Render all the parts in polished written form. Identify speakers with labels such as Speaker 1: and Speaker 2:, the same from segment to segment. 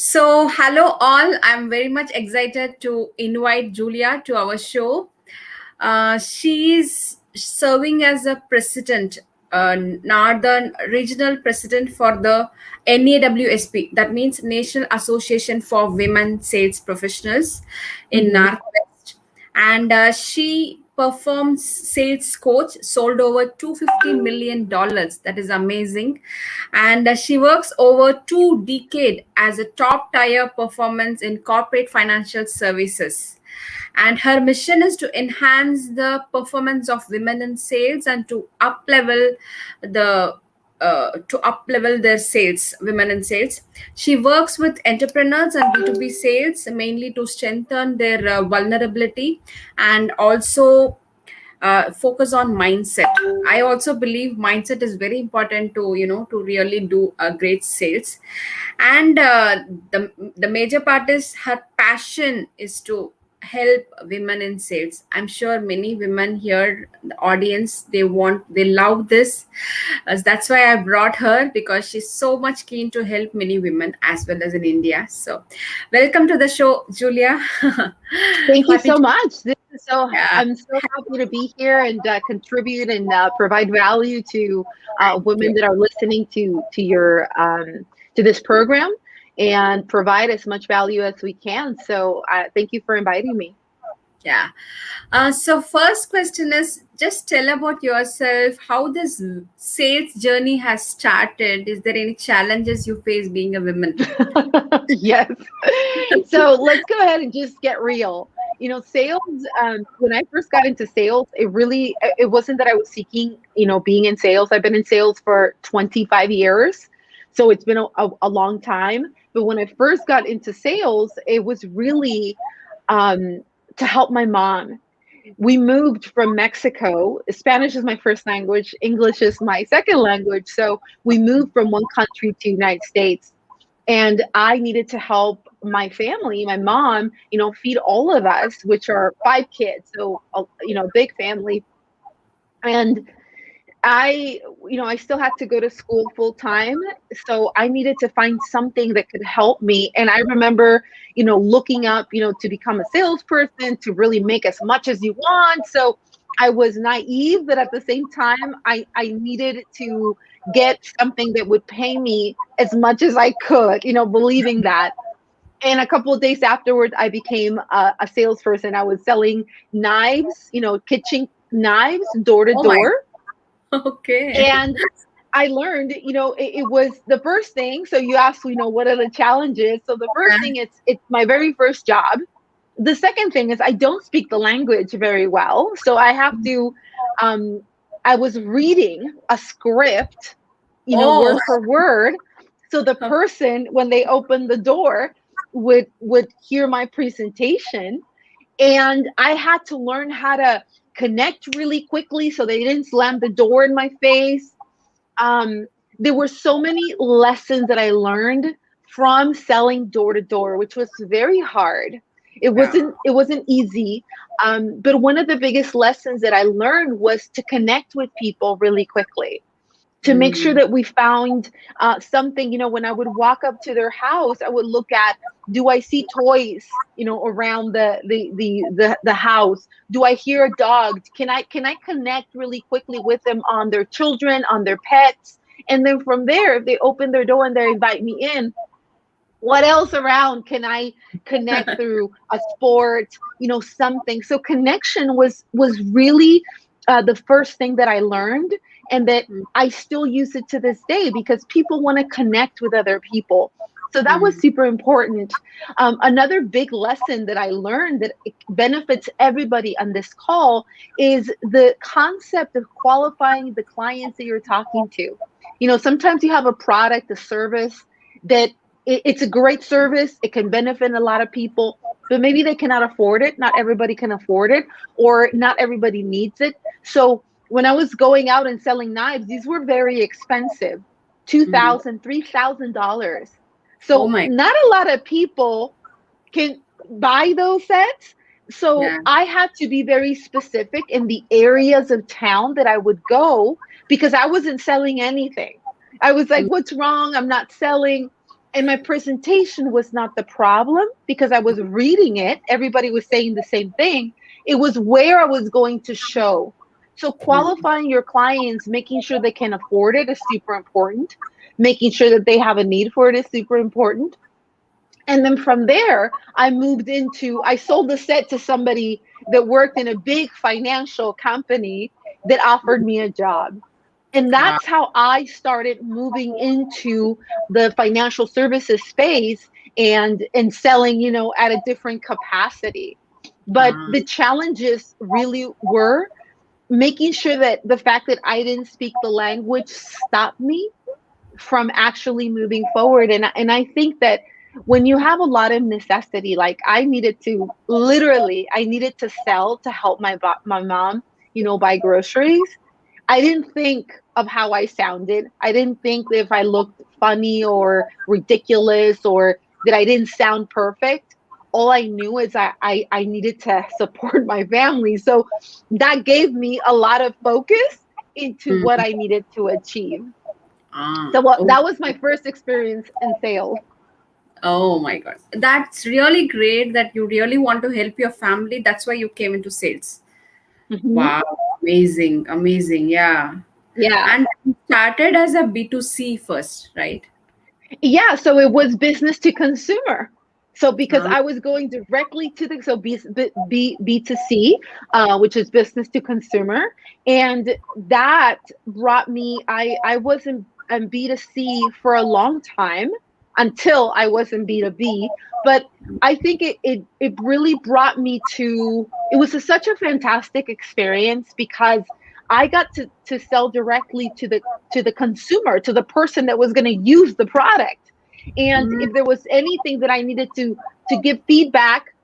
Speaker 1: So, hello all. I'm very much excited to invite Julia to our show. She is serving as a president, Northern Regional President for the NAWSP. That means National Association for Women Sales Professionals in
Speaker 2: Mhm.
Speaker 1: Northwest. And she performs sales coach, sold over $250 million. That is amazing. And she works over 2 decades as a top tier performance in corporate financial services, and her mission is to enhance the performance of women in sales and the to up level their sales, women in sales. She works with entrepreneurs and B2B sales mainly to strengthen their vulnerability and also focus on mindset. I also believe mindset is very important to to really do great sales. And the major part is her passion is to help women in sales. I'm sure many women here, the audience, they love this. That's why I brought her, because she's so much keen to help many women as well as in India. So welcome to the show, Julia.
Speaker 2: Thank you
Speaker 1: Happy
Speaker 2: so
Speaker 1: to,
Speaker 2: much.
Speaker 1: yeah.
Speaker 2: I'm so happy to be here and contribute and provide value to
Speaker 1: Thank
Speaker 2: women
Speaker 1: you.
Speaker 2: that are listening to your to this program and provide as much value as we can. So thank you for inviting me.
Speaker 1: Yeah. So first question is, just tell about yourself, how this sales journey has started. Is there any challenges you face being a woman?
Speaker 2: Yes. So let's go ahead and just get real. Sales, when I first got into sales, it wasn't that I was seeking, being in sales. I've been in sales for 25 years. So it's been a long time. But when I first got into sales, it was really to help my mom. We moved from Mexico. Spanish is my first language, English is my second language. So we moved from one country to United States, and I needed to help my family, my mom, feed all of us, which are 5 kids, so big family. And I still had to go to school full time, so I needed to find something that could help me. And I remember, looking up, to become a salesperson, to really make as much as you want. So I was naive, but at the same time, I needed to get something that would pay me as much as I could, believing that. And a couple of days afterwards, I became a salesperson. I was selling knives, kitchen knives, door to
Speaker 1: Oh my,
Speaker 2: door.
Speaker 1: okay.
Speaker 2: And I learned, it was the first thing. So you asked, what are the challenges? So the first thing, it's my very first job. The second thing is I don't speak the language very well. So I have to, I was reading a script,
Speaker 1: Oh,
Speaker 2: word for word. So the person, when they opened the door, would hear my presentation, and I had to learn how to connect really quickly so they didn't slam the door in my face. um, there were so many lessons that I learned from selling door to door, which was very hard. It
Speaker 1: yeah.
Speaker 2: wasn't easy. But one of the biggest lessons that I learned was to connect with people really quickly, to make sure
Speaker 1: Mm.
Speaker 2: that we found something. When I would walk up to their house, I would look at, do I see toys, around the house? Do I hear a dog? Can I connect really quickly with them on their children, on their pets? And then from there, if they open their door and they invite me in, what else around can I connect through? A sport, something. So connection was really the first thing that I learned, and that I still use it to this day, because people want to connect with other people. So that was
Speaker 1: Mm.
Speaker 2: super important. Another big lesson that I learned that it benefits everybody on this call is the concept of qualifying the clients that you're talking to. Sometimes you have a product, a service that it's a great service. It can benefit a lot of people, but maybe they cannot afford it. Not everybody can afford it, or not everybody needs it. So when I was going out and selling knives, these were very expensive,
Speaker 1: Mm.
Speaker 2: $2,000, $3,000.
Speaker 1: Oh
Speaker 2: So
Speaker 1: my,
Speaker 2: not a lot of people can buy those sets. So
Speaker 1: yeah.
Speaker 2: I had to be very specific in the areas of town that I would go, because I wasn't selling anything. I was like,
Speaker 1: Mm.
Speaker 2: what's wrong? I'm not selling. And my presentation was not the problem because I was reading it. Everybody was saying the same thing. It was where I was going to show. So qualifying your clients, making sure they can afford it is super important. Making sure that they have a need for it is super important. And then from there, I sold the set to somebody that worked in a big financial company that offered me a job. And
Speaker 1: Wow.
Speaker 2: that's how I started moving into the financial services space and selling, at a different capacity. But
Speaker 1: Ah,
Speaker 2: the challenges really were making sure that the fact that I didn't speak the language stopped me from actually moving forward. And I think that when you have a lot of necessity, like I needed to sell to help my mom, buy groceries. I didn't think of how I sounded. I didn't think that if I looked funny or ridiculous or that I didn't sound perfect. All I knew is I needed to support my family. So that gave me a lot of focus into what
Speaker 1: mm,
Speaker 2: I needed to achieve.
Speaker 1: ah,
Speaker 2: So
Speaker 1: oh,
Speaker 2: that was my first experience in sales.
Speaker 1: oh my God. That's really great that you really want to help your family. That's why you came into sales.
Speaker 2: Mhm.
Speaker 1: Wow, amazing, amazing. Yeah.
Speaker 2: Yeah.
Speaker 1: And you started as a B2C first, right?
Speaker 2: Yeah, so it was business to consumer. So because
Speaker 1: Ah,
Speaker 2: I was going directly to the B to C, which is business to consumer, and that brought me. I was in B to C for a long time until I was in B to B, but I think it really brought me to. It was such a fantastic experience because I got to sell directly to the consumer, to the person that was going to use the product. And
Speaker 1: mm,
Speaker 2: if there was anything that I needed to give feedback,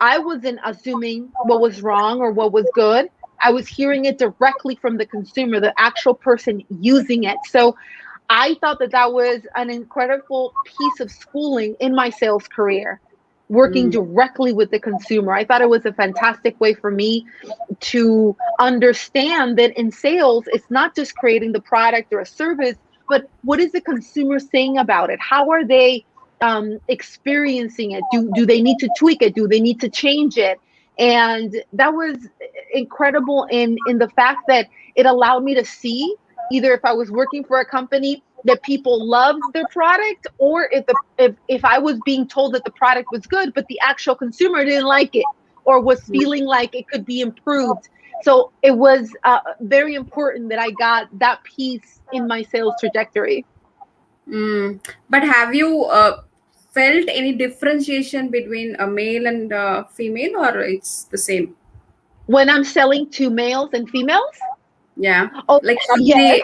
Speaker 2: I wasn't assuming what was wrong or what was good. I was hearing it directly from the consumer, the actual person using it. So I thought that that was an incredible piece of schooling in my sales career, working
Speaker 1: mm,
Speaker 2: directly with the consumer. I thought it was a fantastic way for me to understand that in sales, it's not just creating the product or a service, but what is the consumer saying about it? How are they experiencing it? Do they need to tweak it? Do they need to change it? And that was incredible in the fact that it allowed me to see either if I was working for a company that people loved their product, or if I was being told that the product was good, but the actual consumer didn't like it or was feeling like it could be improved. So it was very important that I got that piece in my sales trajectory.
Speaker 1: mm. But have you felt any differentiation between a male and female, or it's the same?
Speaker 2: When I'm selling to males and females,
Speaker 1: Yeah,
Speaker 2: oh,
Speaker 1: like how
Speaker 2: yes.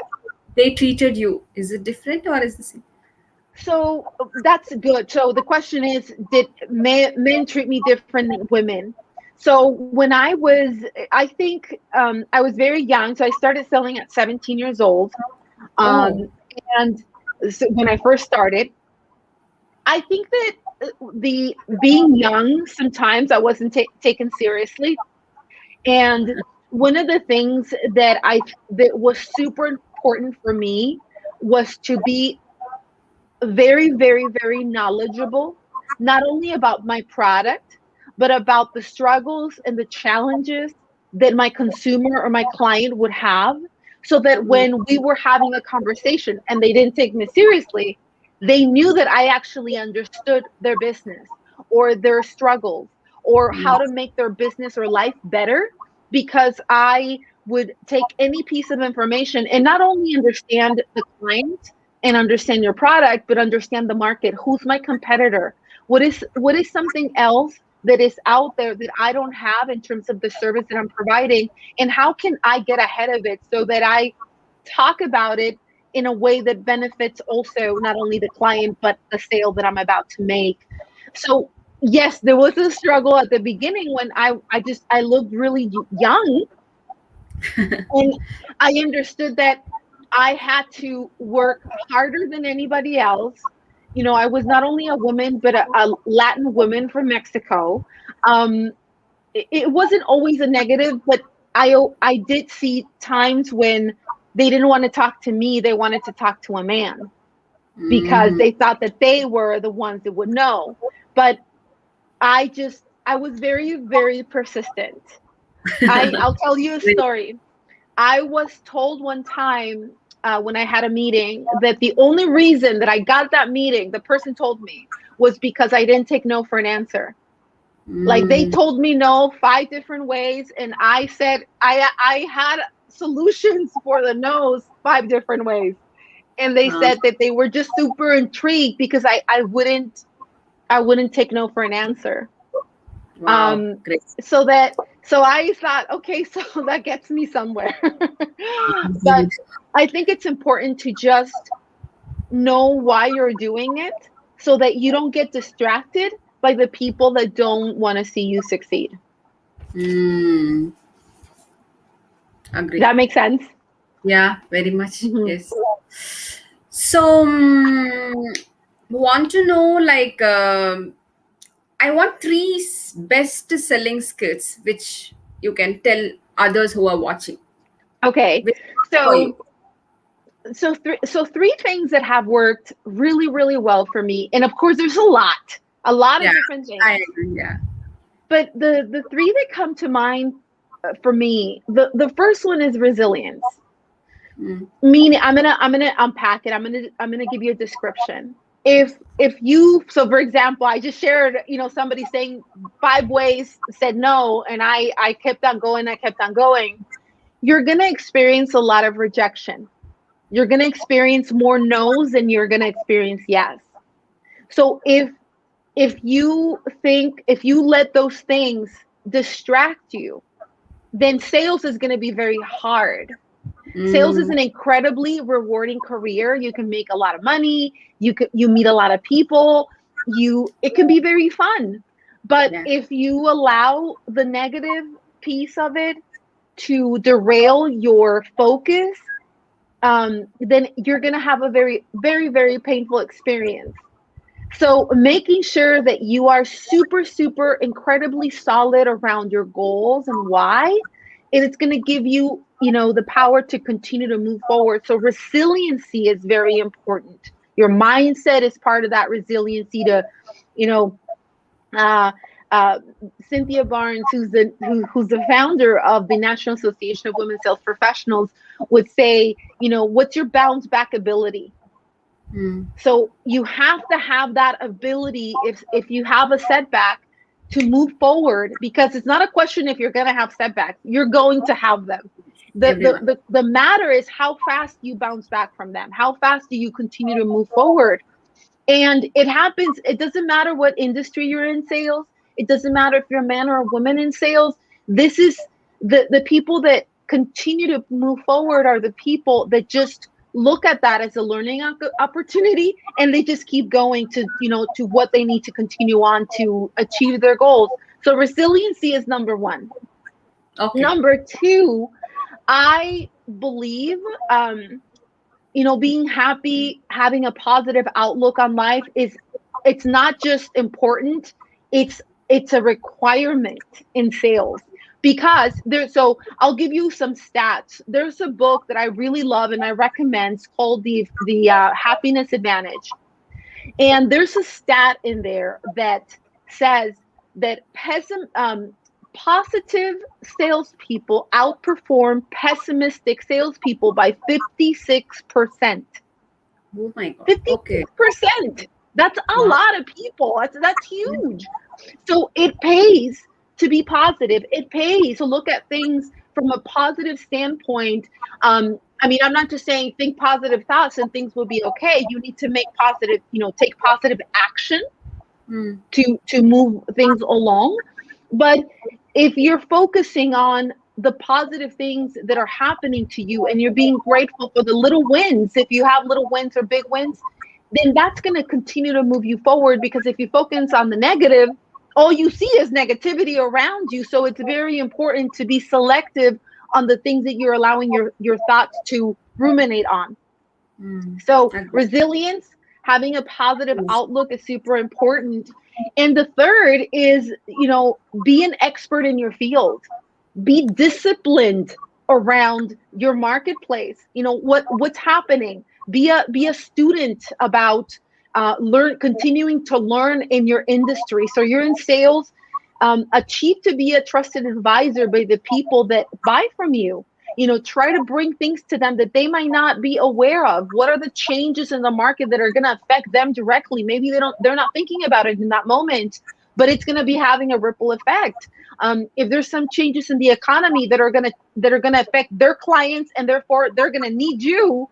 Speaker 1: they treated you. Is it different or is the same?
Speaker 2: So that's good. So the question is, did men treat me different than women? So when I think I was very young. So I started selling at 17 years old.
Speaker 1: Oh,
Speaker 2: Um, and so when I first started, I think that the being young, sometimes I wasn't taken seriously. And one of the things that was super important for me was to be very, very, very knowledgeable, not only about my product, but about the struggles and the challenges that my consumer or my client would have. So that
Speaker 1: mm,
Speaker 2: when we were having a conversation and they didn't take me seriously, they knew that I actually understood their business or their struggles or how
Speaker 1: mm,
Speaker 2: to make their business or life better, because I would take any piece of information and not only understand the client and understand your product, but understand the market. Who's my competitor? What is something else that is out there that I don't have in terms of the service that I'm providing? And how can I get ahead of it so that I talk about it in a way that benefits also not only the client, but the sale that I'm about to make? So yes, there was a struggle at the beginning when I looked really young, and I understood that I had to work harder than anybody else. I was not only a woman, but a Latin woman from Mexico. It wasn't always a negative, but I did see times when they didn't want to talk to me; they wanted to talk to a man. because
Speaker 1: Mm.
Speaker 2: they thought that they were the ones that would know. But I was very, very persistent. I'll tell you a story. I was told one time when I had a meeting that the only reason that I got that meeting, the person told me, was because I didn't take no for an answer. Like they
Speaker 1: Mm.
Speaker 2: told me no 5 different ways, and I said I had solutions for the no's 5 different ways, and they
Speaker 1: Uh,
Speaker 2: said that they were just super intrigued because I wouldn't take no for an answer.
Speaker 1: wow,
Speaker 2: Um,
Speaker 1: great.
Speaker 2: so I thought, okay, so that gets me somewhere. But I think it's important to just know why you're doing it so that you don't get distracted by the people that don't want to see you succeed.
Speaker 1: Mm.
Speaker 2: Does
Speaker 1: Agree.
Speaker 2: that make sense?
Speaker 1: Yeah, very much.
Speaker 2: Mhm.
Speaker 1: Yes. So, want to know like I want three best selling skills which you can tell others who are watching.
Speaker 2: Okay.
Speaker 1: Which works for you?
Speaker 2: So three things that have worked really, really well for me. And of course there's a lot of
Speaker 1: Yeah,
Speaker 2: different things.
Speaker 1: I agree. Yeah.
Speaker 2: But the three that come to mind for me, the first one is resilience.
Speaker 1: Mm.
Speaker 2: Meaning, I'm gonna unpack it. I'm gonna give you a description. If you, so for example, I just shared, somebody saying 5 ways, said no, and I kept on going. I kept on going. You're gonna experience a lot of rejection. You're gonna experience more no's than you're gonna experience yes. So if you let those things distract you, then sales is going to be very hard. Sales is
Speaker 1: Mm.
Speaker 2: an incredibly rewarding career. You can make a lot of money, you meet a lot of people, it can be very fun. But
Speaker 1: Yeah.
Speaker 2: if you allow the negative piece of it to derail your focus, then you're going to have a very, very, very painful experience. So making sure that you are super, super incredibly solid around your goals and why, and it's going to give you, the power to continue to move forward. So resiliency is very important. Your mindset is part of that resiliency to, you know, uh, uh, Cynthia Barnes, who's the founder of the National Association of Women Sales Professionals, would say, what's your bounce back ability?
Speaker 1: Mm.
Speaker 2: So you have to have that ability if you have a setback to move forward, because it's not a question if you're going to have setbacks. You're going to have them.
Speaker 1: Everyone.
Speaker 2: The matter is how fast you bounce back from them. How fast do you continue to move forward? And it happens. It doesn't matter what industry you're in sales. It doesn't matter if you're a man or a woman in sales. This is the people that continue to move forward are the people that just look at that as a learning opportunity, and they just keep going to, to what they need to continue on to achieve their goals. So resiliency is number one.
Speaker 1: Okay.
Speaker 2: Number two, I believe being happy, having a positive outlook on life it's not just important, it's a requirement in sales. Because so I'll give you some stats. There's a book that I really love and I recommend. It's called the Happiness Advantage. And there's a stat in there that says that positive salespeople outperform pessimistic salespeople by 56%.
Speaker 1: Oh my God. Okay.
Speaker 2: 56%. That's a
Speaker 1: Wow.
Speaker 2: lot of people. That's huge. So it pays to be positive. It pays to look at things from a positive standpoint. I mean, I'm not just saying think positive thoughts and things will be okay. You need to make positive, take positive action
Speaker 1: Mm.
Speaker 2: to move things along. But if you're focusing on the positive things that are happening to you and you're being grateful for the little wins, if you have little wins or big wins, then that's going to continue to move you forward. Because if you focus on the negative, all you see is negativity around you. So it's very important to be selective on the things that you're allowing your thoughts to ruminate on.
Speaker 1: Mm.
Speaker 2: So
Speaker 1: Agree.
Speaker 2: resilience, having a positive
Speaker 1: Yes.
Speaker 2: outlook is super important. And the third is, be an expert in your field. Be disciplined around your marketplace. What's happening. Be a student about continuing to learn in your industry. So you're in sales, achieve to be a trusted advisor by the people that buy from you. Try to bring things to them that they might not be aware of. What are the changes in the market that are going to affect them directly? Maybe they're not thinking about it in that moment, but it's going to be having a ripple effect. If there's some changes in the economy that are going to affect their clients, and therefore they're going to need you,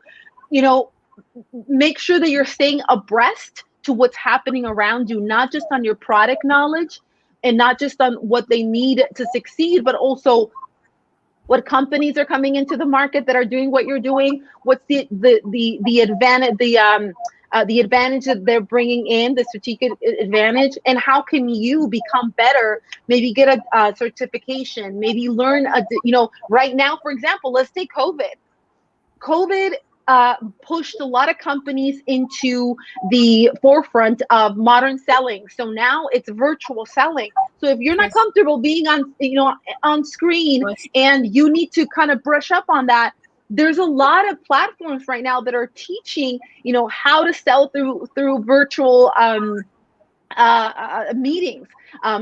Speaker 2: make sure that you're staying abreast to what's happening around you, not just on your product knowledge and not just on what they need to succeed, but also what companies are coming into the market that are doing what you're doing. What's the advantage, the advantage that they're bringing in, the strategic advantage, and how can you become better? Maybe get a certification, maybe learn right now, for example, let's take COVID pushed a lot of companies into the forefront of modern selling. So now it's virtual selling. So if you're not comfortable being on screen, and you need to kind of brush up on that, there's a lot of platforms right now that are teaching, how to sell through virtual meetings,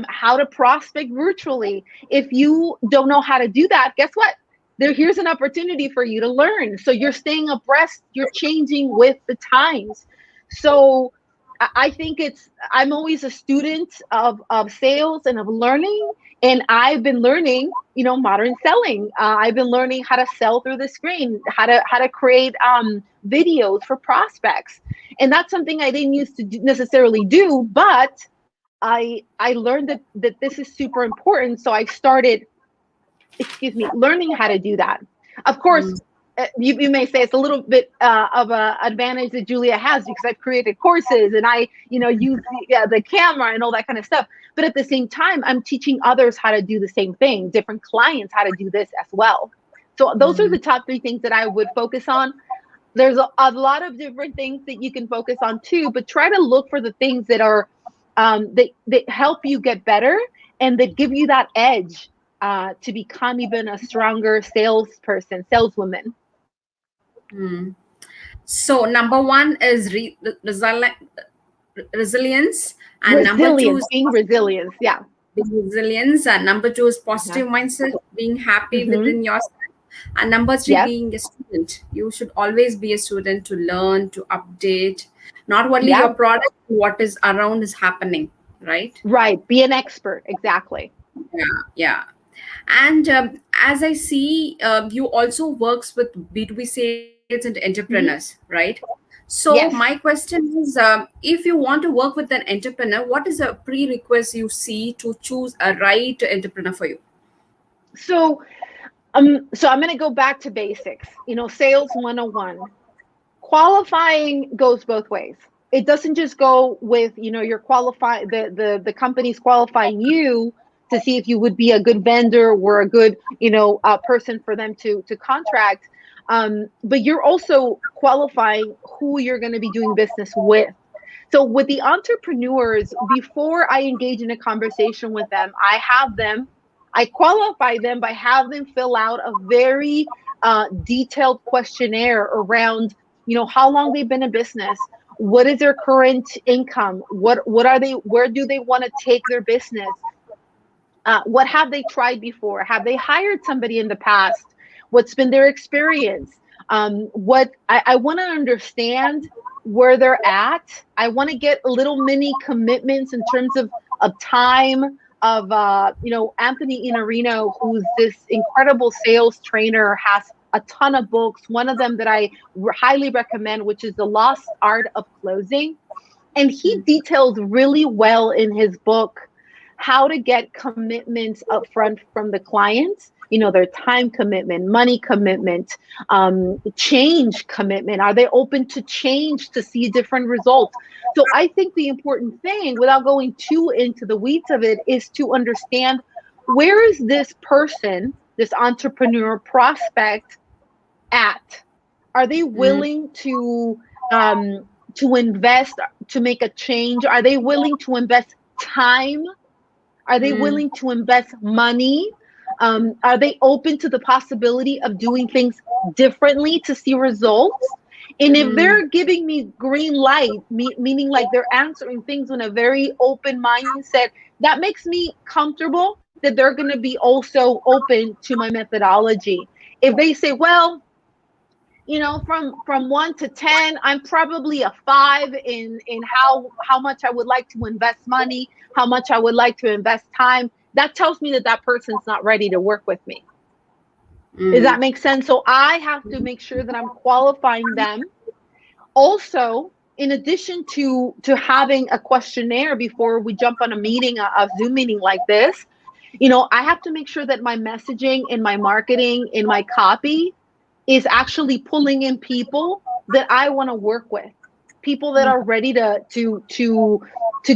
Speaker 2: how to prospect virtually. If you don't know how to do that, guess what? Here's an opportunity for you to learn. So you're staying abreast, you're changing with the times. So I think I'm always a student of sales and of learning. And I've been learning, modern selling. I've been learning how to sell through the screen, how to create videos for prospects. And that's something I didn't used to necessarily do, but I learned that this is super important. So I started learning how to do that. Of course, you may say it's a little bit of an advantage that Julia has, because I've created courses and I, use the camera and all that kind of stuff. But at the same time, I'm teaching others how to do the same thing, different clients how to do this as well. So those are the top 3 things that I would focus on. There's a lot of different things that you can focus on too, but try to look for the things that are that help you get better and that give you that edge to become even a stronger saleswoman.
Speaker 1: So number 1 is resilience, and number 2 is
Speaker 2: being resilience. Yeah,
Speaker 1: being resilience, and number 2 is positive mindset, being happy within yourself, and number 3 being a student. You should always be a student to learn, to update, not only your product, what is around is happening, right?
Speaker 2: Right. Be an expert. Exactly.
Speaker 1: Yeah. And as I see, you also works with B2B sales and entrepreneurs, right? So my question is, if you want to work with an entrepreneur, what is a prerequisite you see to choose a right entrepreneur for you?
Speaker 2: So I'm going to go back to basics. Sales 101. Qualifying goes both ways. It doesn't just go with, you're qualifying, the company's qualifying you to see if you would be a good vendor or a good, person for them to contract. But you're also qualifying who you're going to be doing business with. So with the entrepreneurs, before I engage in a conversation with them, I qualify them by having them fill out a very detailed questionnaire around, how long they've been in business, what is their current income, what are they, where do they want to take their business, what have they tried before, have they hired somebody in the past, what's been their experience, what I want to understand where they're at. I want to get little mini commitments in terms of time, of Anthony Iannarino, who's this incredible sales trainer, has a ton of books. One of them that I highly recommend, which is The Lost Art of Closing. And he details really well in his book how to get commitments upfront from the clients, their time commitment, money commitment, change commitment. Are they open to change to see different results? So I think the important thing, without going too into the weeds of it, is to understand, where is this person, this entrepreneur prospect, at? Are they willing to invest, to make a change? Are they willing to invest time? Are they willing to invest money? Are they open to the possibility of doing things differently to see results? And if
Speaker 1: Mm,
Speaker 2: they're giving me green light, meaning like they're answering things in a very open mindset, that makes me comfortable that they're going to be also open to my methodology. If they say, well, from 1 to 10, I'm probably a 5 in how much I would like to invest money, how much I would like to invest time, that tells me that that person's not ready to work with me. Does
Speaker 1: mm,
Speaker 2: that make sense? So I have to make sure that I'm qualifying them. Also, in addition to having a questionnaire before we jump on a meeting, a Zoom meeting like this, I have to make sure that my messaging in my marketing, in my copy, is actually pulling in people that I want to work with, people that are ready to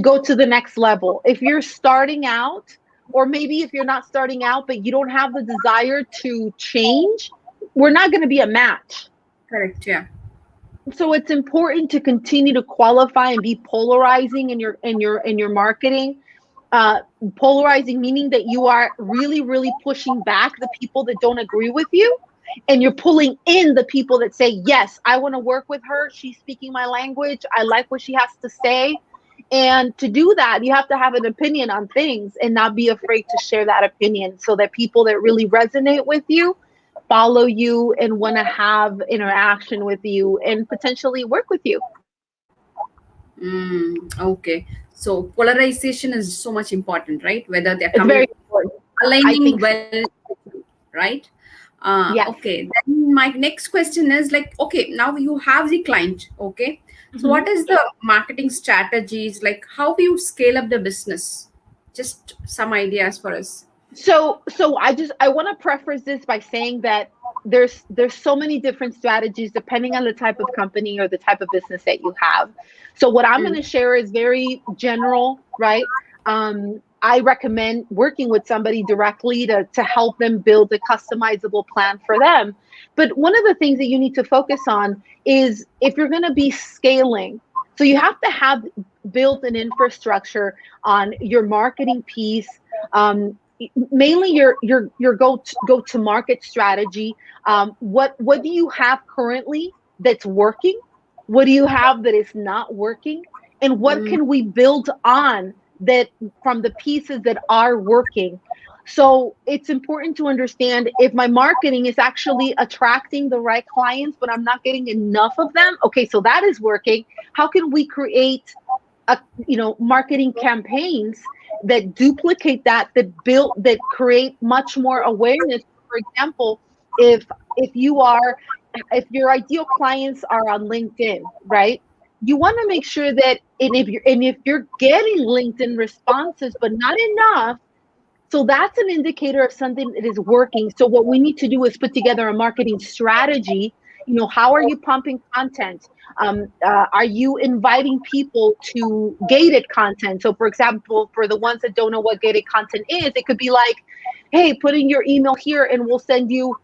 Speaker 2: go to the next level. If you're starting out, or maybe if you're not starting out but you don't have the desire to change, we're not going to be a match.
Speaker 1: correct. Yeah.
Speaker 2: So it's important to continue to qualify and be polarizing in your marketing. uh, Polarizing meaning that you are really, really pushing back the people that don't agree with you, and you're pulling in the people that say, yes, I want to work with her, she's speaking my language, I like what she has to say. And to do that, you have to have an opinion on things and not be afraid to share that opinion, so that people that really resonate with you follow you and want to have interaction with you and potentially work with you.
Speaker 1: Okay. So polarization is so much important, right? Whether they're
Speaker 2: It's very
Speaker 1: coming
Speaker 2: important. I
Speaker 1: aligning
Speaker 2: think so.
Speaker 1: well, right?
Speaker 2: Yes.
Speaker 1: Okay. Then my next question is like, okay, now you have the client. Okay. So
Speaker 2: Mhm.
Speaker 1: what is the marketing strategies? Like, how do you scale up the business? Just some ideas for us.
Speaker 2: So I want to preface this by saying that there's so many different strategies depending on the type of company or the type of business that you have. So what I'm going
Speaker 1: Mm,
Speaker 2: to share is very general, right? I recommend working with somebody directly to help them build a customizable plan for them. But one of the things that you need to focus on is if you're going to be scaling, so you have to have built an infrastructure on your marketing piece, um, mainly your go to market strategy. What do you have currently that's working? What do you have that is not working? And what
Speaker 1: mm,
Speaker 2: can we build on that from the pieces that are working? So it's important to understand if my marketing is actually attracting the right clients, but I'm not getting enough of them. Okay, so that is working. How can we create marketing campaigns that duplicate that create much more awareness? For example, if if you are if your ideal clients are on LinkedIn, right, you want to make sure that, and if you're getting LinkedIn responses but not enough, so that's an indicator of something that is working. So what we need to do is put together a marketing strategy. How are you pumping content? Are you inviting people to gated content? So for example, for the ones that don't know what gated content is, it could be like, hey, put in your email here and we'll send you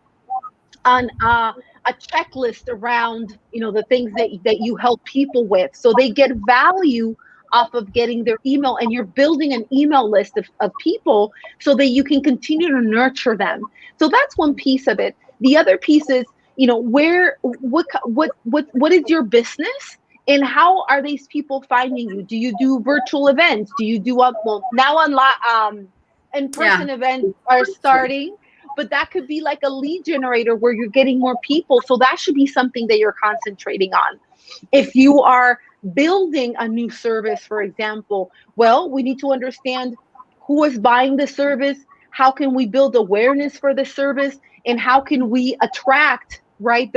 Speaker 2: on a checklist around the things that you help people with, so they get value off of getting their email, and you're building an email list of people so that you can continue to nurture them. So that's one piece of it. The other piece is, where what is your business, and how are these people finding you? Do you do virtual events? Do you do well, now
Speaker 1: yeah.
Speaker 2: in-person events are starting, but that could be like a lead generator where you're getting more people. So that should be something that you're concentrating on. If you are building a new service, for example, well, we need to understand who is buying the service, how can we build awareness for the service, and how can we attract, right,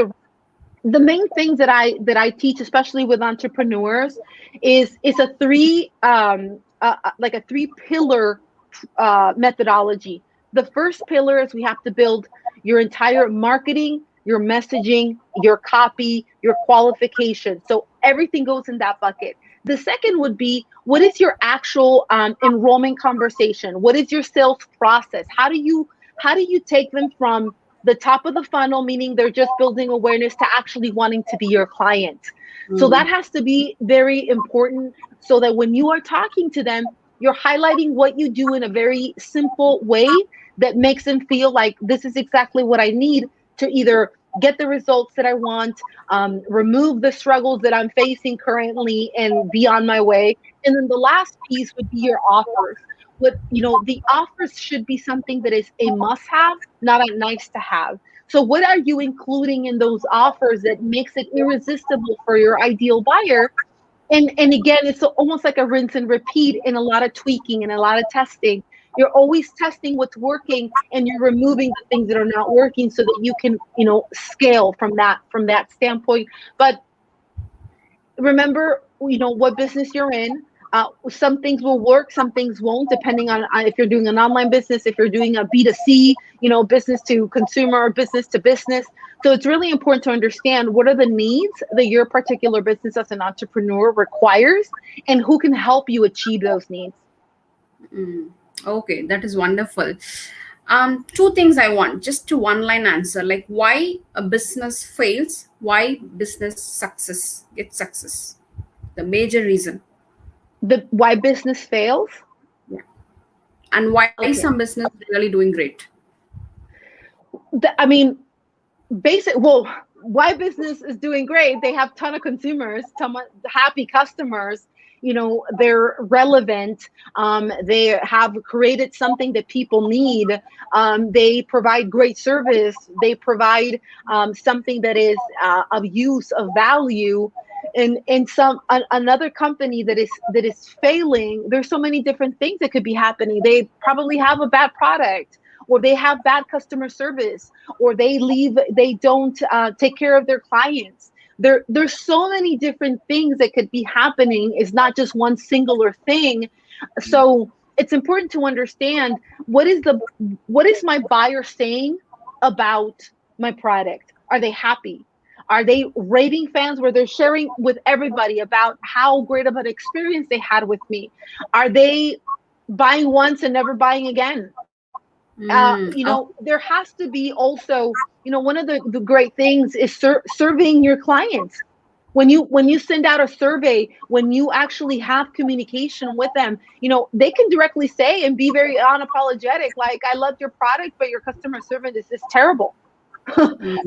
Speaker 2: the main things that I teach, especially with entrepreneurs, is a three pillar methodology. The first pillar is we have to build your entire marketing, your messaging, your copy, your qualification. So everything goes in that bucket. The second would be, what is your actual enrollment conversation? What is your sales process? How do you take them from the top of the funnel, meaning they're just building awareness, to actually wanting to be your client? So
Speaker 1: Mm,
Speaker 2: that has to be very important, so that when you are talking to them, you're highlighting what you do in a very simple way that makes them feel like this is exactly what I need to either get the results that I want, remove the struggles that I'm facing currently, and be on my way. And then the last piece would be your offers. The offers should be something that is a must have, not a nice to have. So what are you including in those offers that makes it irresistible for your ideal buyer? And again, it's almost like a rinse and repeat, and a lot of tweaking and a lot of testing. You're always testing what's working, and you're removing the things that are not working, so that you can, scale from that standpoint. But remember, what business you're in. Some things will work, some things won't, depending on if you're doing an online business, if you're doing a B2C, business to consumer or business to business. So it's really important to understand what are the needs that your particular business as an entrepreneur requires, and who can help you achieve those needs.
Speaker 1: Okay, that is wonderful. Two things I want, just to one line answer, like why a business fails, why business gets success, the major reason.
Speaker 2: Why business fails?
Speaker 1: Yeah. And why some business is really doing great.
Speaker 2: Why business is doing great? They have a ton of consumers, happy customers. They're relevant. They have created something that people need. They provide great service. They provide something that is of use, of value. And another company that is failing, there's so many different things that could be happening. They probably have a bad product, or they have bad customer service, or they don't take care of their clients. There's so many different things that could be happening. It's not just one singular thing. So it's important to understand what is my buyer saying about my product. Are they happy? Are they raving fans where they're sharing with everybody about how great of an experience they had with me? Are they buying once and never buying again? There has to be also, one of the great things is surveying your clients. When you send out a survey, when you actually have communication with them, they can directly say and be very unapologetic, like, I loved your product, but your customer service is terrible.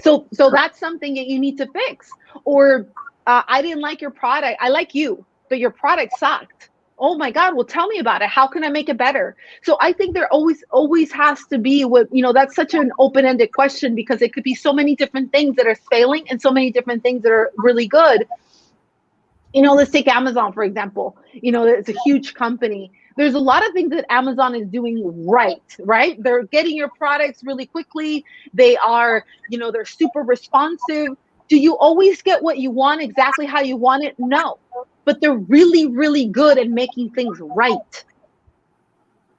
Speaker 2: So that's something that you need to fix. Or I didn't like your product. I like you, but your product sucked. Oh my God, well, tell me about it. How can I make it better? So I think there always has to be that's such an open-ended question, because it could be so many different things that are failing and so many different things that are really good. Let's take Amazon, for example. It's a huge company. There's a lot of things that Amazon is doing right? They're getting your products really quickly. They are, they're super responsive. Do you always get what you want exactly how you want it? No. But they're really, really good at making things right.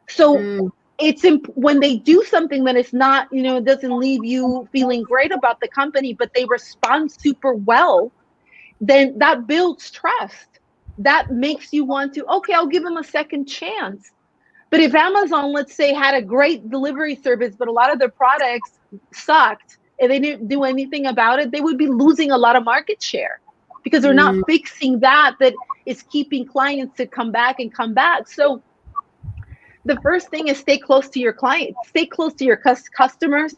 Speaker 2: So it's when they do something that is not, it doesn't leave you feeling great about the company, but they respond super well, then that builds trust. That makes you want to, okay, I'll give them a second chance. But if Amazon, let's say, had a great delivery service, but a lot of their products sucked and they didn't do anything about it, they would be losing a lot of market share, because they're not fixing that is keeping clients to come back and come back. So the first thing is stay close to your clients, stay close to your customers,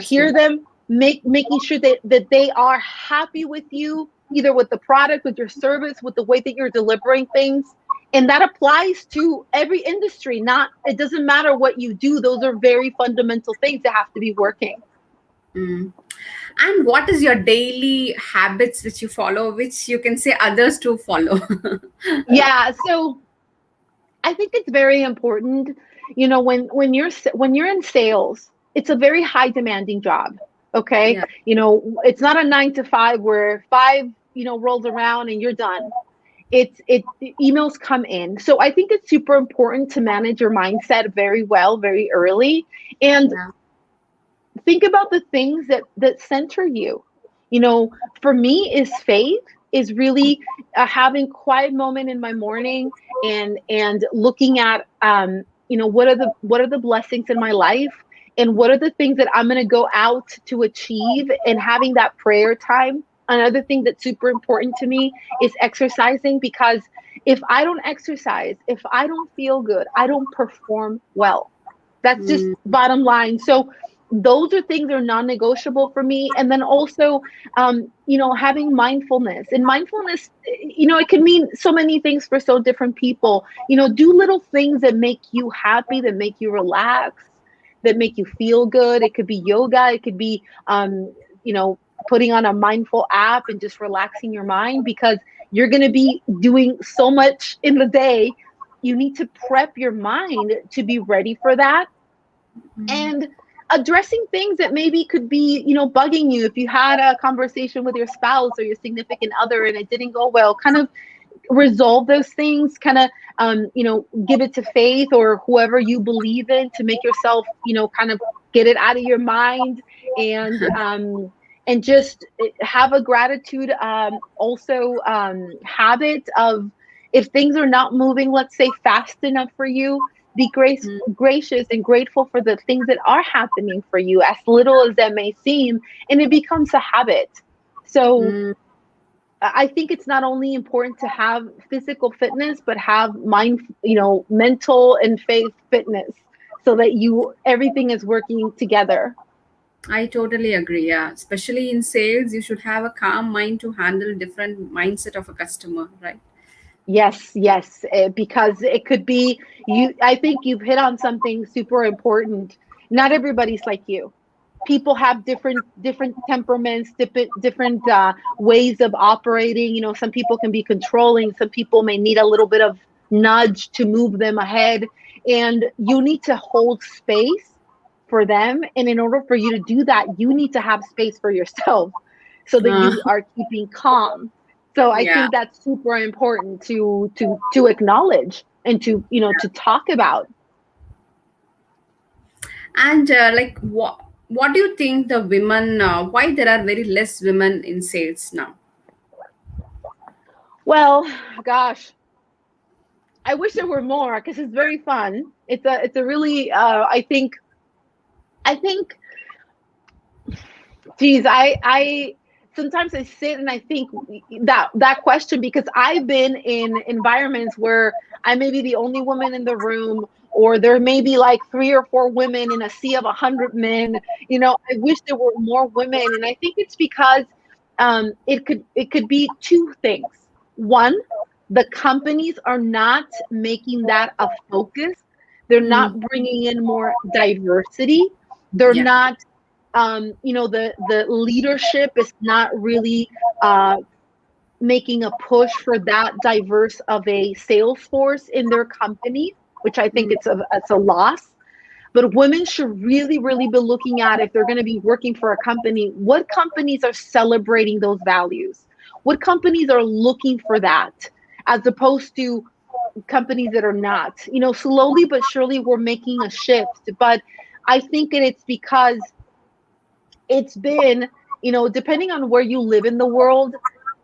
Speaker 2: hear them, making sure that they are happy with you, either with the product, with your service, with the way that you're delivering things. And that applies to every industry. It doesn't matter what you do. Those are very fundamental things that have to be working.
Speaker 1: And what is your daily habits which you follow, which you can say others to follow?
Speaker 2: Yeah, so I think it's very important. When you're in sales, it's a very high demanding job. Okay, yeah. It's not a 9 to 5 where 5 rolls around and you're done. Emails come in. So I think it's super important to manage your mindset very well, very early, and think about the things that center you. For me, is faith, is really having quiet moment in my morning and looking at what are the blessings in my life, and what are the things that I'm going to go out to achieve, and having that prayer time. Another thing that's super important to me is exercising, because if I don't exercise, if I don't feel good, I don't perform well. That's just bottom line. So those are things that are non-negotiable for me. And then also, having mindfulness. And mindfulness, it can mean so many things for so different people. Do little things that make you happy, that make you relax, that make you feel good. It could be yoga. It could be, putting on a mindful app and just relaxing your mind, because you're going to be doing so much in the day. You need to prep your mind to be ready for that. And addressing things that maybe could be, bugging you. If you had a conversation with your spouse or your significant other and it didn't go well, kind of resolve those things, kind of, give it to faith or whoever you believe in, to make yourself, kind of get it out of your mind, and just have a gratitude, also, habit of, if things are not moving, let's say, fast enough for you, be gracious and grateful for the things that are happening for you, as little as that may seem, and it becomes a habit. So I think it's not only important to have physical fitness, but have mental and faith fitness, so that everything is working together.
Speaker 1: I totally agree. Yeah, especially in sales, you should have a calm mind to handle different mindset of a customer, right?
Speaker 2: Yes, because it could be you. I think you've hit on something super important. Not everybody's like you. People have different temperaments, different ways of operating. Some people can be controlling. Some people may need a little bit of nudge to move them ahead, and you need to hold space for them. And in order for you to do that, you need to have space for yourself, so that
Speaker 1: Uh,
Speaker 2: you are keeping calm. So I
Speaker 1: yeah.
Speaker 2: think that's super important to acknowledge and to talk about.
Speaker 1: And like, what do you think the women? Why there are very less women in sales now?
Speaker 2: Well, gosh, I wish there were more, because it's very fun. It's a really, I think, geez, I sometimes I sit and I think that question, because I've been in environments where I may be the only woman in the room, or there may be like 3 or 4 women in a sea of 100 men. I wish there were more women, and I think it's because, it could be two things. One, the companies are not making that a focus. They're
Speaker 1: Mm,
Speaker 2: not bringing in more diversity. They're
Speaker 1: yeah.
Speaker 2: not, the leadership is not really, making a push for that diverse of a sales force in their company, which I think
Speaker 1: Mm,
Speaker 2: it's a loss. But women should really, really be looking at, if they're going to be working for a company, what companies are celebrating those values? What companies are looking for that, as opposed to companies that are not? Slowly but surely we're making a shift. But I think that it's because it's been, depending on where you live in the world,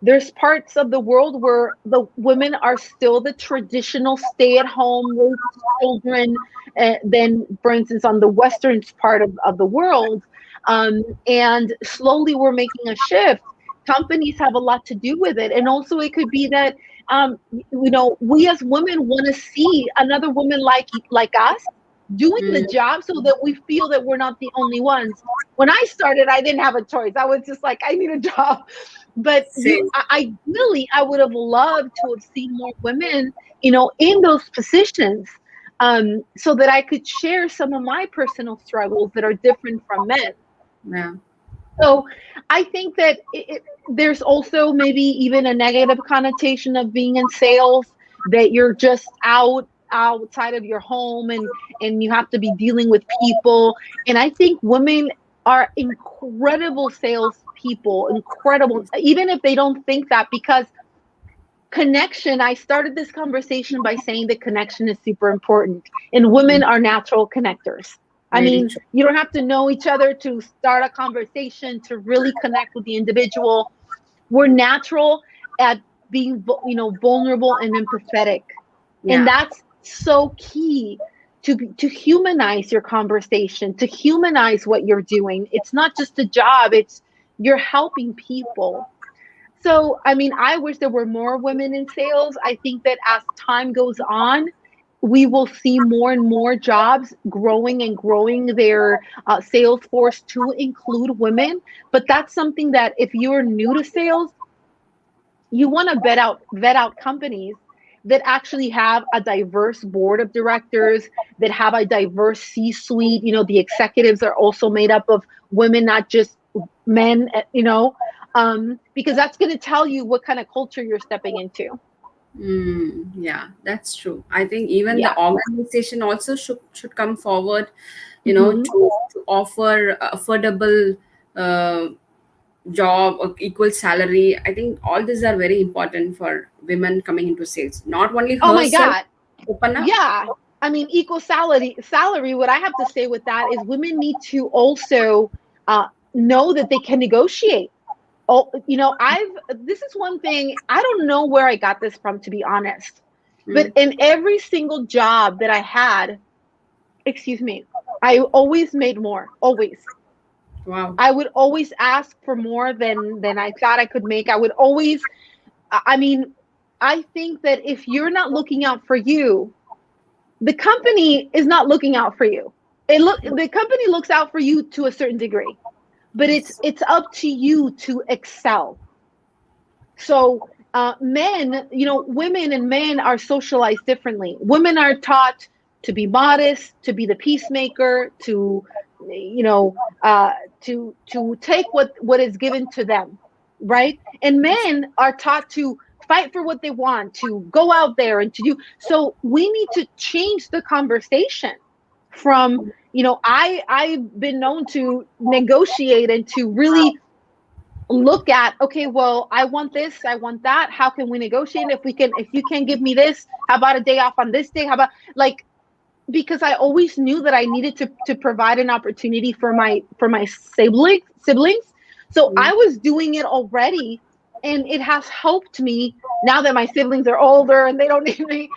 Speaker 2: there's parts of the world where the women are still the traditional stay at home, raise children. Then, for instance, on the western part of the world, and slowly we're making a shift. Companies have a lot to do with it. And also, it could be that, we as women want to see another woman like us doing the
Speaker 1: mm,
Speaker 2: job, so that we feel that we're not the only ones. When I started, I didn't have a choice. I was just like, I need a job. But
Speaker 1: same.
Speaker 2: ideally, I would have loved to have seen more women, in those positions, so that I could share some of my personal struggles that are different from men.
Speaker 1: Yeah.
Speaker 2: So I think that there's also maybe even a negative connotation of being in sales, that you're just outside of your home, and you have to be dealing with people. And I think women are incredible sales people, incredible, even if they don't think that, because connection, I started this conversation by saying that connection is super important, and women
Speaker 1: Mm,
Speaker 2: are natural connectors. I
Speaker 1: very
Speaker 2: mean,
Speaker 1: true.
Speaker 2: you don't have to know each other to start a conversation, to really connect with the individual. We're natural at being, vulnerable and empathetic. And
Speaker 1: Yeah.
Speaker 2: that's so key, to humanize your conversation, to humanize what you're doing. It's not just a job, it's you're helping people. So, I mean, I wish there were more women in sales. I think that as time goes on, we will see more and more jobs growing and growing their sales force to include women. But that's something that if you're new to sales, you want to vet out companies that actually have a diverse board of directors, that have a diverse C-suite. The executives are also made up of women, not just men, because that's going to tell you what kind of culture you're stepping into.
Speaker 1: Yeah, that's true. I think even the
Speaker 2: Yeah.
Speaker 1: organization also should come forward,
Speaker 2: Hmm.
Speaker 1: to offer affordable uh, job or equal salary. I think all these are very important for women coming into sales. Not only
Speaker 2: Oh my
Speaker 1: herself
Speaker 2: God.
Speaker 1: open up.
Speaker 2: Yeah. I mean, equal salary, what I have to say with that is women need to also know that they can negotiate. Oh, this is one thing, I don't know where I got this from, to be honest. But
Speaker 1: Mm,
Speaker 2: in every single job that I had, excuse me, I always made more, always.
Speaker 1: wow.
Speaker 2: I would always ask for more than I thought I could make. I would always, I mean, I think that if you're not looking out for you, the company is not looking out for you. The company looks out for you to a certain degree, but it's
Speaker 1: Yes.
Speaker 2: it's up to you to excel. So women and men are socialized differently. Women are taught to be modest, to be the peacemaker, to you know to take what is given to them, right? And men are taught to fight for what they want, to go out there and to do. So we need to change the conversation from, I've been known to negotiate and to really look at, okay, well, I want this, I want that, how can we negotiate? If you can't give me this, how about a day off on this day? How about, like, because I always knew that I needed to provide an opportunity for my siblings. So
Speaker 1: Mm,
Speaker 2: I was doing it already, and it has helped me now that my siblings are older and they don't need me.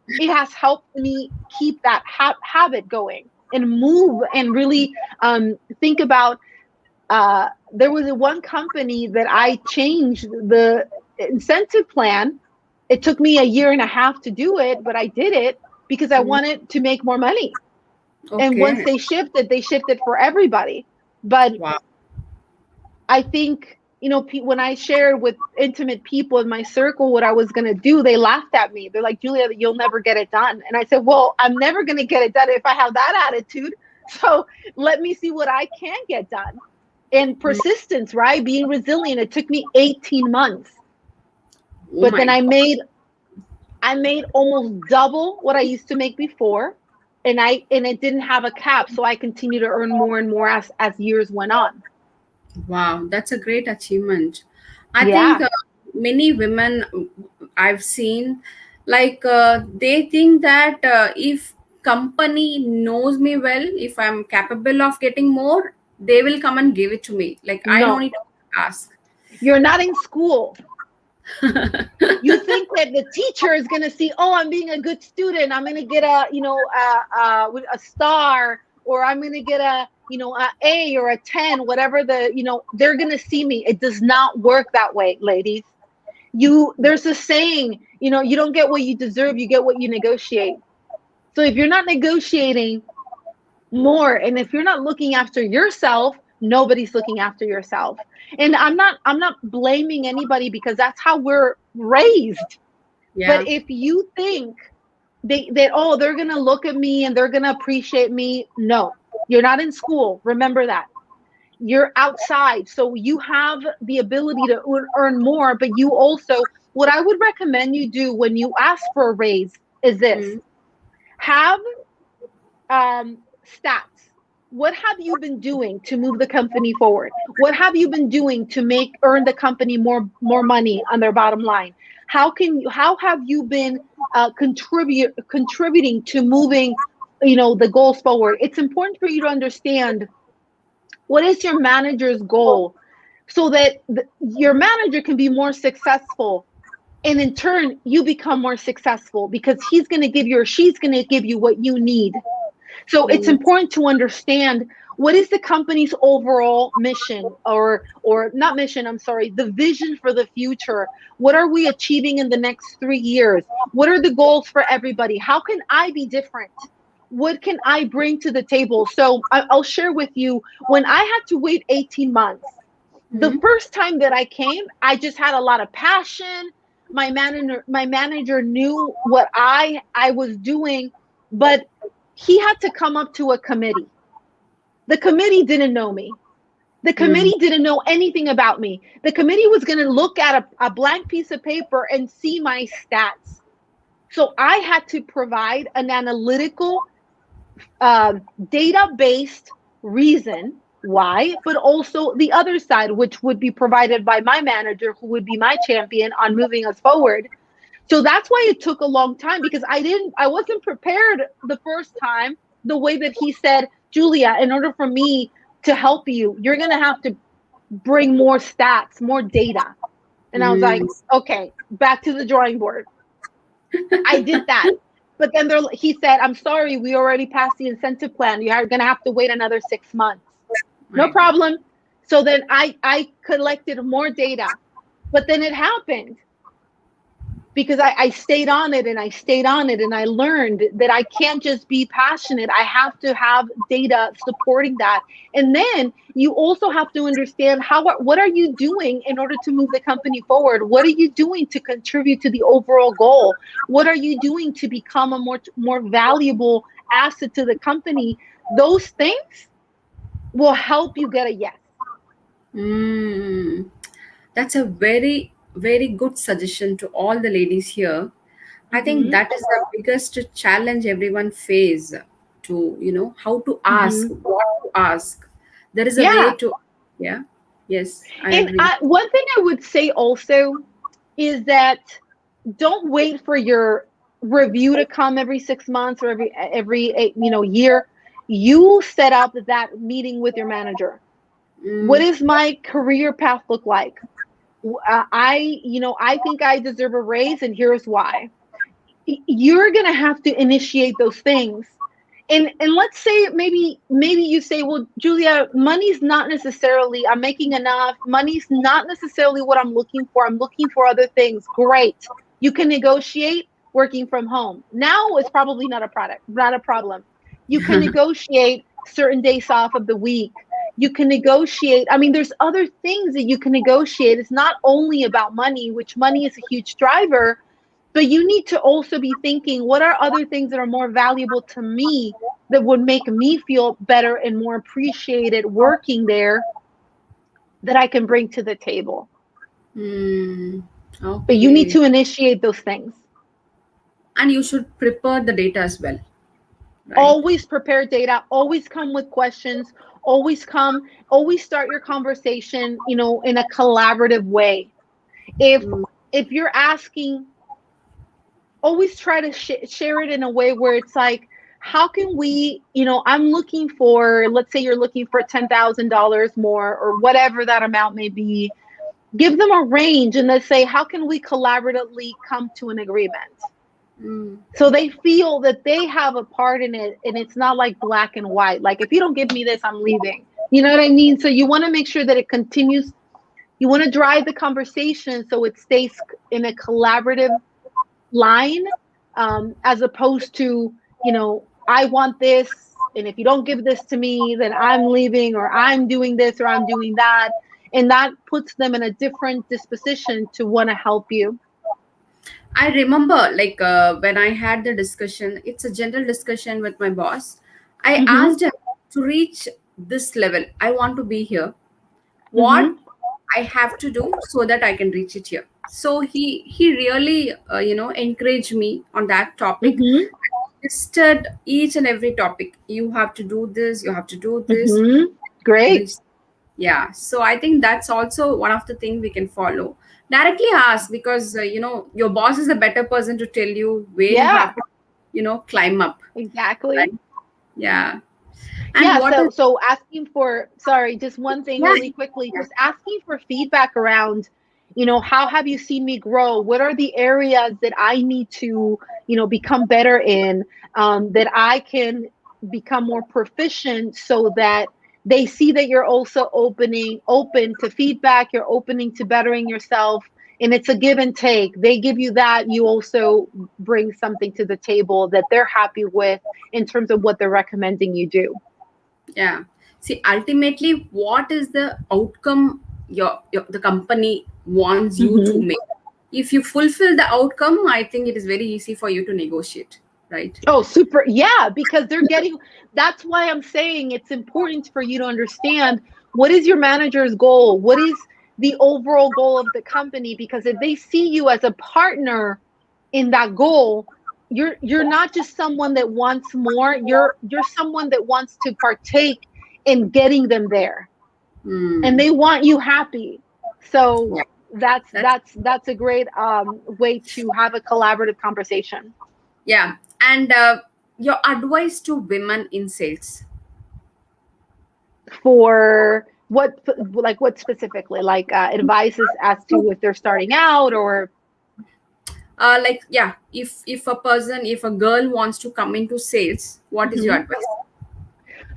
Speaker 2: It has helped me keep that habit going and move and really think about. There was one company that I changed the incentive plan. It took me a year and a half to do it, but I did it because I
Speaker 1: mm.
Speaker 2: wanted to make more money. And once
Speaker 1: Okay.
Speaker 2: they shifted for everybody. But
Speaker 1: Wow.
Speaker 2: I think, when I shared with intimate people in my circle what I was going to do, they laughed at me. They're like, Julia, you'll never get it done. And I said, well, I'm never going to get it done if I have that attitude. So let me see what I can get done. And
Speaker 1: Mm.
Speaker 2: persistence, right? Being resilient. It took me 18 months.
Speaker 1: Oh
Speaker 2: But then
Speaker 1: my God.
Speaker 2: I made almost double what I used to make before. And it didn't have a cap. So I continued to earn more and more as years went on.
Speaker 1: Wow, that's a great achievement. I think
Speaker 2: Yeah.
Speaker 1: many women I've seen, like they think that if company knows me well, if I'm capable of getting more, they will come and give it to me. Like I don't
Speaker 2: No,
Speaker 1: need to ask.
Speaker 2: you're not in school. You think that the teacher is going to see, oh, I'm being a good student, I'm going to get a star, or I'm going to get a or a 10, whatever they're going to see me. It does not work that way, ladies. There's a saying, you don't get what you deserve, you get what you negotiate. So if you're not negotiating more, and if you're not looking after yourself, nobody's looking after yourself. And I'm not blaming anybody, because that's how we're raised. But
Speaker 1: Yeah.
Speaker 2: if you think that, oh, they're going to look at me and they're going to appreciate me, no. You're not in school, remember that. You're outside, so you have the ability to earn more. But you also, what I would recommend you do when you ask for a raise is this:
Speaker 1: Mm.
Speaker 2: have stats. What have you been doing to move the company forward? What have you been doing to earn the company more money on their bottom line? How have you been contributing to moving the goals forward? It's important for you to understand what is your manager's goal, so that your manager can be more successful, and in turn you become more successful, because he's going to give you, or she's going to give you what you need. So it's
Speaker 1: Mm,
Speaker 2: important to understand what is the company's overall mission, or not mission, I'm sorry, the vision for the future. What are we achieving in the next 3 years? What are the goals for everybody? How can I be different? What can I bring to the table? So I'll share with you, when I had to wait 18 months, the
Speaker 1: mm,
Speaker 2: first time that I came, I just had a lot of passion. My manager knew what I was doing, but he had to come up to a committee. The committee didn't know me. The
Speaker 1: mm,
Speaker 2: committee didn't know anything about me. The committee was going to look at a blank piece of paper and see my stats. So I had to provide an analytical, data based reason why, but also the other side, which would be provided by my manager, who would be my champion on moving us forward. So that's why it took a long time, because I wasn't prepared the first time, the way that he said, Julia, in order for me to help you, you're going to have to bring more stats, more data. And I was like,
Speaker 1: mm.
Speaker 2: okay, back to the drawing board. I did that. But then he said, I'm sorry, we already passed the incentive plan. You're going to have to wait another 6 months. No
Speaker 1: My God.
Speaker 2: problem. So then I collected more data. But then it happened, because I stayed on it and I stayed on it, and I learned that I can't just be passionate. I have to have data supporting that. And then you also have to understand what are you doing in order to move the company forward? What are you doing to contribute to the overall goal? What are you doing to become a more valuable asset to the company? Those things will help you get a yes.
Speaker 1: Mm. That's a very, very good suggestion to all the ladies here. I think
Speaker 2: Mm-hmm.
Speaker 1: that is the biggest challenge everyone face, to, how to ask,
Speaker 2: Mm-hmm.
Speaker 1: what to ask. There is a way
Speaker 2: Yeah.
Speaker 1: to, yeah, yes, I
Speaker 2: And
Speaker 1: agree.
Speaker 2: one thing I would say also is that don't wait for your review to come every 6 months or every year. You set up that meeting with your manager. What
Speaker 1: Mm,
Speaker 2: does my career path look like? I think I deserve a raise, and here's why. You're gonna have to initiate those things. And let's say maybe you say, well, Julia, money's not necessarily, I'm making enough. Money's not necessarily what I'm looking for. I'm looking for other things. Great. You can negotiate working from home. Now it's probably not a problem. You can negotiate certain days off of the week. You can negotiate. I mean, there's other things that you can negotiate. It's not only about money, which money is a huge driver, but you need to also be thinking, what are other things that are more valuable to me, that would make me feel better and more appreciated working there, that I can bring to the table.
Speaker 1: mm,
Speaker 2: But you need
Speaker 1: okay.
Speaker 2: to initiate those things.
Speaker 1: And you should prepare the data as well, right?
Speaker 2: Always prepare data, always come with questions, always start your conversation, in a collaborative way. If
Speaker 1: Mm,
Speaker 2: if you're asking, always try to share it in a way where it's like, how can we, I'm looking for, let's say you're looking for $10,000 more, or whatever that amount may be. Give them a range, and let's say, how can we collaboratively come to an agreement,
Speaker 1: mm,
Speaker 2: so they feel that they have a part in it, and it's not like black and white, like, if you don't give me this, I'm leaving. You know what I mean? So you want to make sure that it continues. You want to drive the conversation so it stays in a collaborative line, as opposed to, I want this, and if you don't give this to me, then I'm leaving, or I'm doing this, or I'm doing that. And that puts them in a different disposition to want to help you.
Speaker 1: I remember, like, when I had the discussion, it's a general discussion with my boss. I
Speaker 2: Mm-hmm.
Speaker 1: asked him, to reach this level, I want to be here. What
Speaker 2: Mm-hmm.
Speaker 1: I have to do so that I can reach it here. So he really, encouraged me on that topic.
Speaker 2: Mm-hmm.
Speaker 1: Listed each and every topic. You have to do this. You have to do this.
Speaker 2: Mm-hmm. Great.
Speaker 1: Reach. Yeah. So I think that's also one of the things we can follow. Directly ask, because your boss is a better person to tell you where you
Speaker 2: Yeah,
Speaker 1: have to, climb up.
Speaker 2: exactly.
Speaker 1: Right? Yeah. And
Speaker 2: Yeah,
Speaker 1: what
Speaker 2: so
Speaker 1: is,
Speaker 2: asking for, sorry, just one thing
Speaker 1: yeah,
Speaker 2: really quickly, just asking for feedback around, how have you seen me grow? What are the areas that I need to, become better in, that I can become more proficient so that they see that you're also open to feedback, you're opening to bettering yourself, and it's a give and take. They give you that, you also bring something to the table that they're happy with in terms of what they're recommending you do.
Speaker 1: Yeah. See, ultimately, what is the outcome the company wants you to
Speaker 2: Mm-hmm.
Speaker 1: make? If you fulfill the outcome, I think it is very easy for you to negotiate, right?
Speaker 2: Oh, super. Yeah, because they're getting, that's why I'm saying it's important for you to understand what is your manager's goal? What is the overall goal of the company? Because if they see you as a partner in that goal, you're not just someone that wants more, you're someone that wants to partake in getting them there. And
Speaker 1: Hmm.
Speaker 2: they want you happy. So
Speaker 1: Yeah.
Speaker 2: that's
Speaker 1: That's
Speaker 2: that's a great way to have a collaborative conversation.
Speaker 1: yeah. And your advice to women in sales.
Speaker 2: For what, like what specifically, like advices as to if they're starting out or
Speaker 1: Like, yeah, if a girl wants to come into sales, what is your
Speaker 2: Mhm.
Speaker 1: advice?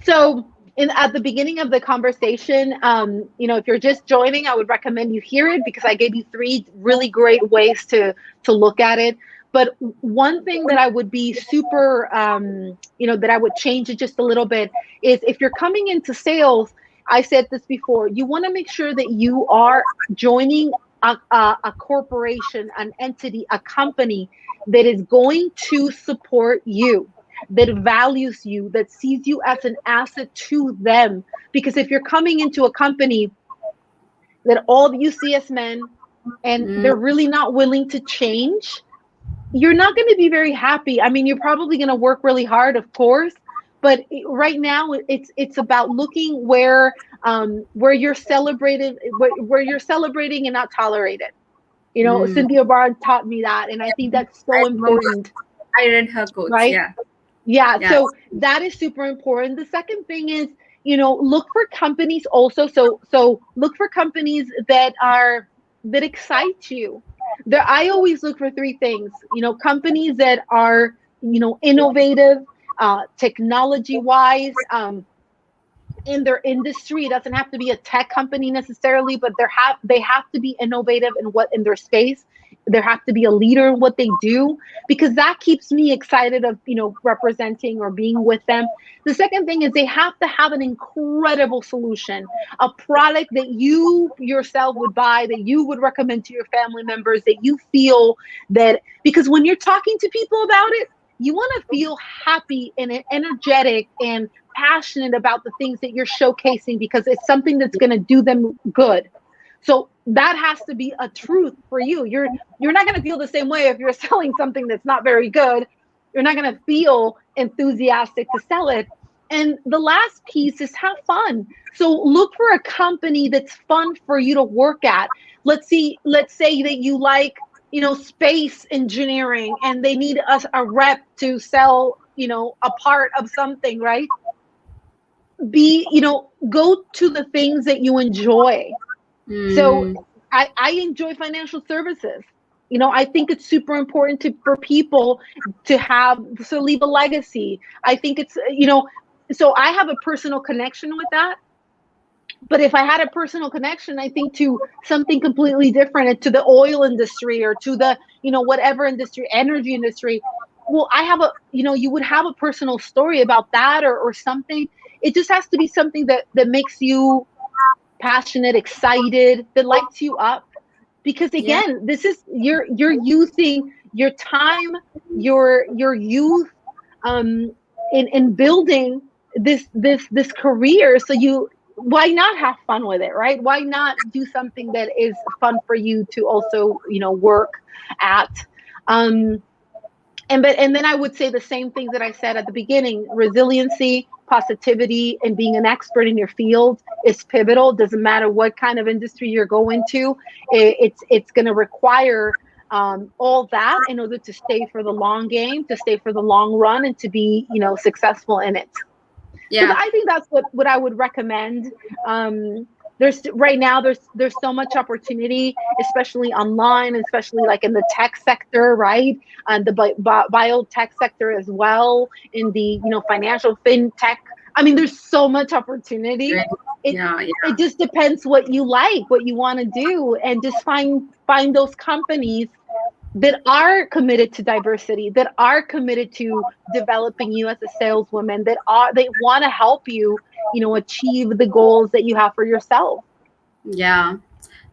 Speaker 2: So in at the beginning of the conversation, if you're just joining, I would recommend you hear it because I gave you three really great ways to look at it. But one thing that I would be super, that I would change it just a little bit is if you're coming into sales. I said this before. You want to make sure that you are joining a corporation, an entity, a company that is going to support you, that values you, that sees you as an asset to them. Because if you're coming into a company that all you see as men and
Speaker 1: Mm,
Speaker 2: they're really not willing to change, you're not going to be very happy. I mean, you're probably going to work really hard, of course, but right now it's about looking where you're celebrated, where you're celebrating and not tolerated.
Speaker 1: mm.
Speaker 2: Cynthia Barr taught me that, and I think that's so
Speaker 1: I remember.
Speaker 2: important,
Speaker 1: I read her quotes.
Speaker 2: right?
Speaker 1: Yeah.
Speaker 2: Yeah,
Speaker 1: Yeah.
Speaker 2: so that is super important. The second thing is, look for companies also. So look for companies that excite you. There, I always look for three things. Companies that are, innovative, technology wise, in their industry. It doesn't have to be a tech company necessarily, but they have to be innovative in their space. There have to be a leader in what they do, because that keeps me excited of representing or being with them. The second thing is they have to have an incredible solution, a product that you yourself would buy, that you would recommend to your family members, that you feel that, because when you're talking to people about it, you want to feel happy and energetic and passionate about the things that you're showcasing, because it's something that's going to do them good. So that has to be a truth for you. You're not going to feel the same way if you're selling something that's not very good. You're not going to feel enthusiastic to sell it. And the last piece is have fun. So look for a company that's fun for you to work at. Let's say that you like, space engineering, and they need a rep to sell, a part of something, right? Go to the things that you enjoy. So
Speaker 1: Mm,
Speaker 2: I enjoy financial services. I think it's super important for people to leave a legacy. I think it's, so I have a personal connection with that. But if I had a personal connection, I think, to something completely different, to the oil industry or to the, whatever industry, energy industry, well, you would have a personal story about that, or something. It just has to be something that makes you passionate, excited, that lights you up. Because
Speaker 1: yeah.
Speaker 2: again, this is, you're using your time, your youth, um, in building this career. So why not have fun with it, right? Why not do something that is fun for you to also, work at? Um, and then I would say the same things that I said at the beginning: resiliency, positivity, and being an expert in your field is pivotal. Doesn't matter what kind of industry you're going to, it's going to require all that in order to stay for the long game, to stay for the long run, and to be, successful in it. So
Speaker 1: Yeah.
Speaker 2: I think that's what I would recommend. There's right now there's so much opportunity, especially online, especially like in the tech sector, right? And the biotech sector as well, in the financial fintech. I mean, there's so much opportunity.
Speaker 1: Right.
Speaker 2: It
Speaker 1: Yeah,
Speaker 2: it
Speaker 1: yeah.
Speaker 2: just depends what you like, what you want to do, and just find those companies that are committed to diversity, that are committed to developing you as a saleswoman, they want to help you, achieve the goals that you have for yourself.
Speaker 1: Yeah.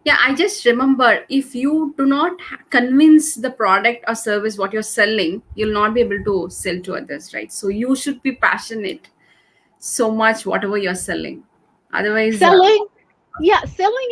Speaker 1: Yeah, I just remember, if you do not convince the product or service what you're selling, you'll not be able to sell to others, right? So you should be passionate so much whatever you're selling. Otherwise,
Speaker 2: Selling, yeah, selling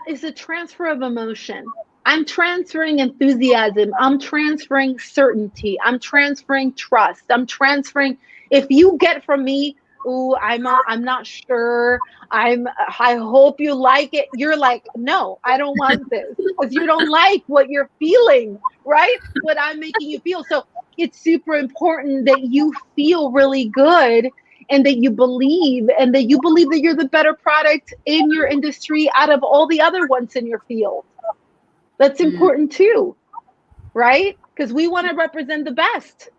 Speaker 2: is a transfer of emotion. I'm transferring enthusiasm. I'm transferring certainty. I'm transferring trust. I'm transferring. If you get from me, ooh, I'm not sure. I hope you like it. You're like, no, I don't want this, because you don't like what you're feeling, right? What I'm making you feel. So it's super important that you feel really good, and that you believe that you're the better product in your industry out of all the other ones in your field. That's
Speaker 1: mm,
Speaker 2: important too, right? Because we want to represent the best.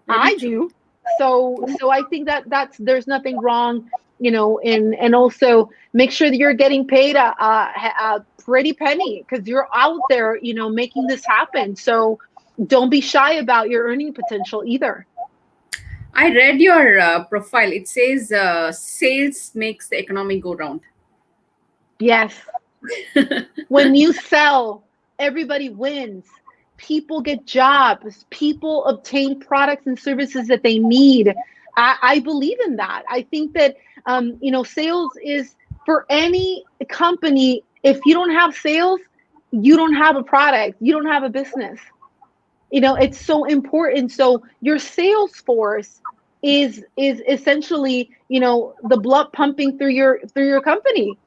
Speaker 1: very
Speaker 2: I
Speaker 1: true.
Speaker 2: do. So I think that's there's nothing wrong, and also make sure that you're getting paid a pretty penny, because you're out there, making this happen. So don't be shy about your earning potential either.
Speaker 1: I read your profile. It says sales makes the economy go round.
Speaker 2: Yes. When you sell, everybody wins. People get jobs. People obtain products and services that they need. I believe in that. I think that sales is, for any company. If you don't have sales, you don't have a product. You don't have a business. It's so important. So your sales force is essentially, the blood pumping through your company.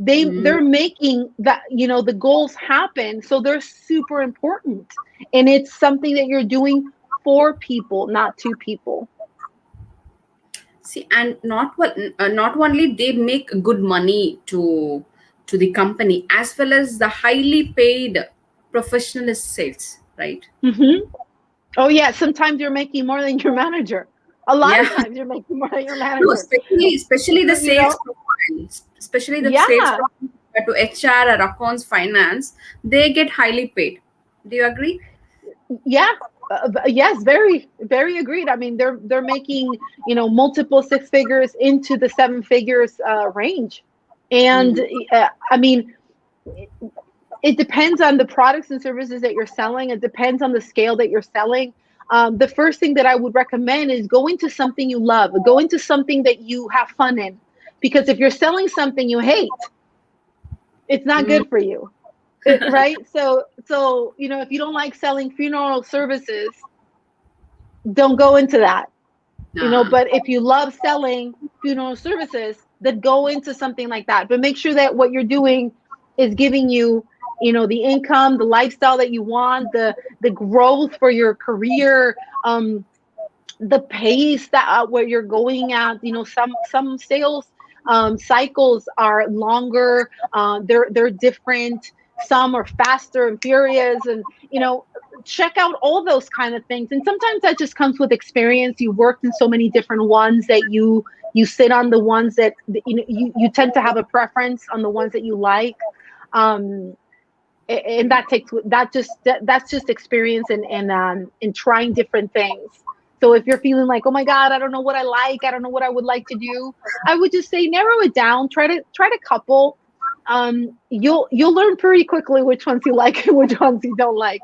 Speaker 1: Mm,
Speaker 2: They're making that, the goals happen. So they're super important, and it's something that you're doing for people, not to people.
Speaker 1: see, and not only they make good money to the company, as well as the highly paid professionalist sales, right?
Speaker 2: Hmm. Oh yeah, sometimes you're making more than your manager. A lot
Speaker 1: Yeah.
Speaker 2: of times you're making more than your
Speaker 1: No,
Speaker 2: manager.
Speaker 1: especially the
Speaker 2: you
Speaker 1: sales
Speaker 2: know
Speaker 1: profiles, especially the sales
Speaker 2: yeah.
Speaker 1: profile to HR or accounts finance, they get highly paid. Do you agree?
Speaker 2: Yeah. Yes, very, very agreed. I mean, they're making, multiple six figures into the seven figures range, and
Speaker 1: Mm.
Speaker 2: I mean, it depends on the products and services that you're selling. It depends on the scale that you're selling. The first thing that I would recommend is go into something you love, go into something that you have fun in, because if you're selling something you hate, it's not
Speaker 1: Mm.
Speaker 2: good for you. Right? So if you don't like selling funeral services, don't go into that.
Speaker 1: Uh,
Speaker 2: But if you love selling funeral services, then go into something like that. But make sure that what you're doing is giving you, the income, the lifestyle that you want, the growth for your career, the pace that where you're going at. Some sales cycles are longer. They're different. Some are faster and furious, and check out all those kind of things. And sometimes that just comes with experience. You worked in so many different ones that you sit on the ones that you tend to have a preference on the ones that you like. Um, and that's just experience, and trying different things. So if you're feeling like, oh my god, I don't know what I like, I don't know what I would like to do, I would just say narrow it down. Try to couple. You'll learn pretty quickly which ones you like and which ones you don't like.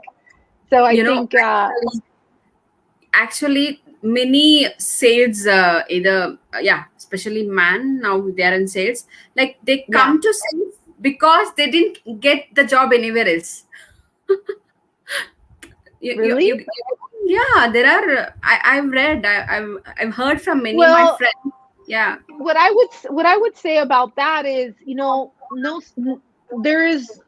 Speaker 2: So I
Speaker 1: you know,
Speaker 2: think
Speaker 1: actually many sales, either yeah, especially man, now they're in sales, like they
Speaker 2: yeah.
Speaker 1: come to sales because they didn't get the job anywhere else.
Speaker 2: Really?
Speaker 1: Yeah, there are I've read, I've heard from many of my
Speaker 2: Well,
Speaker 1: friends. Yeah.
Speaker 2: what I would say about that is, no, there is,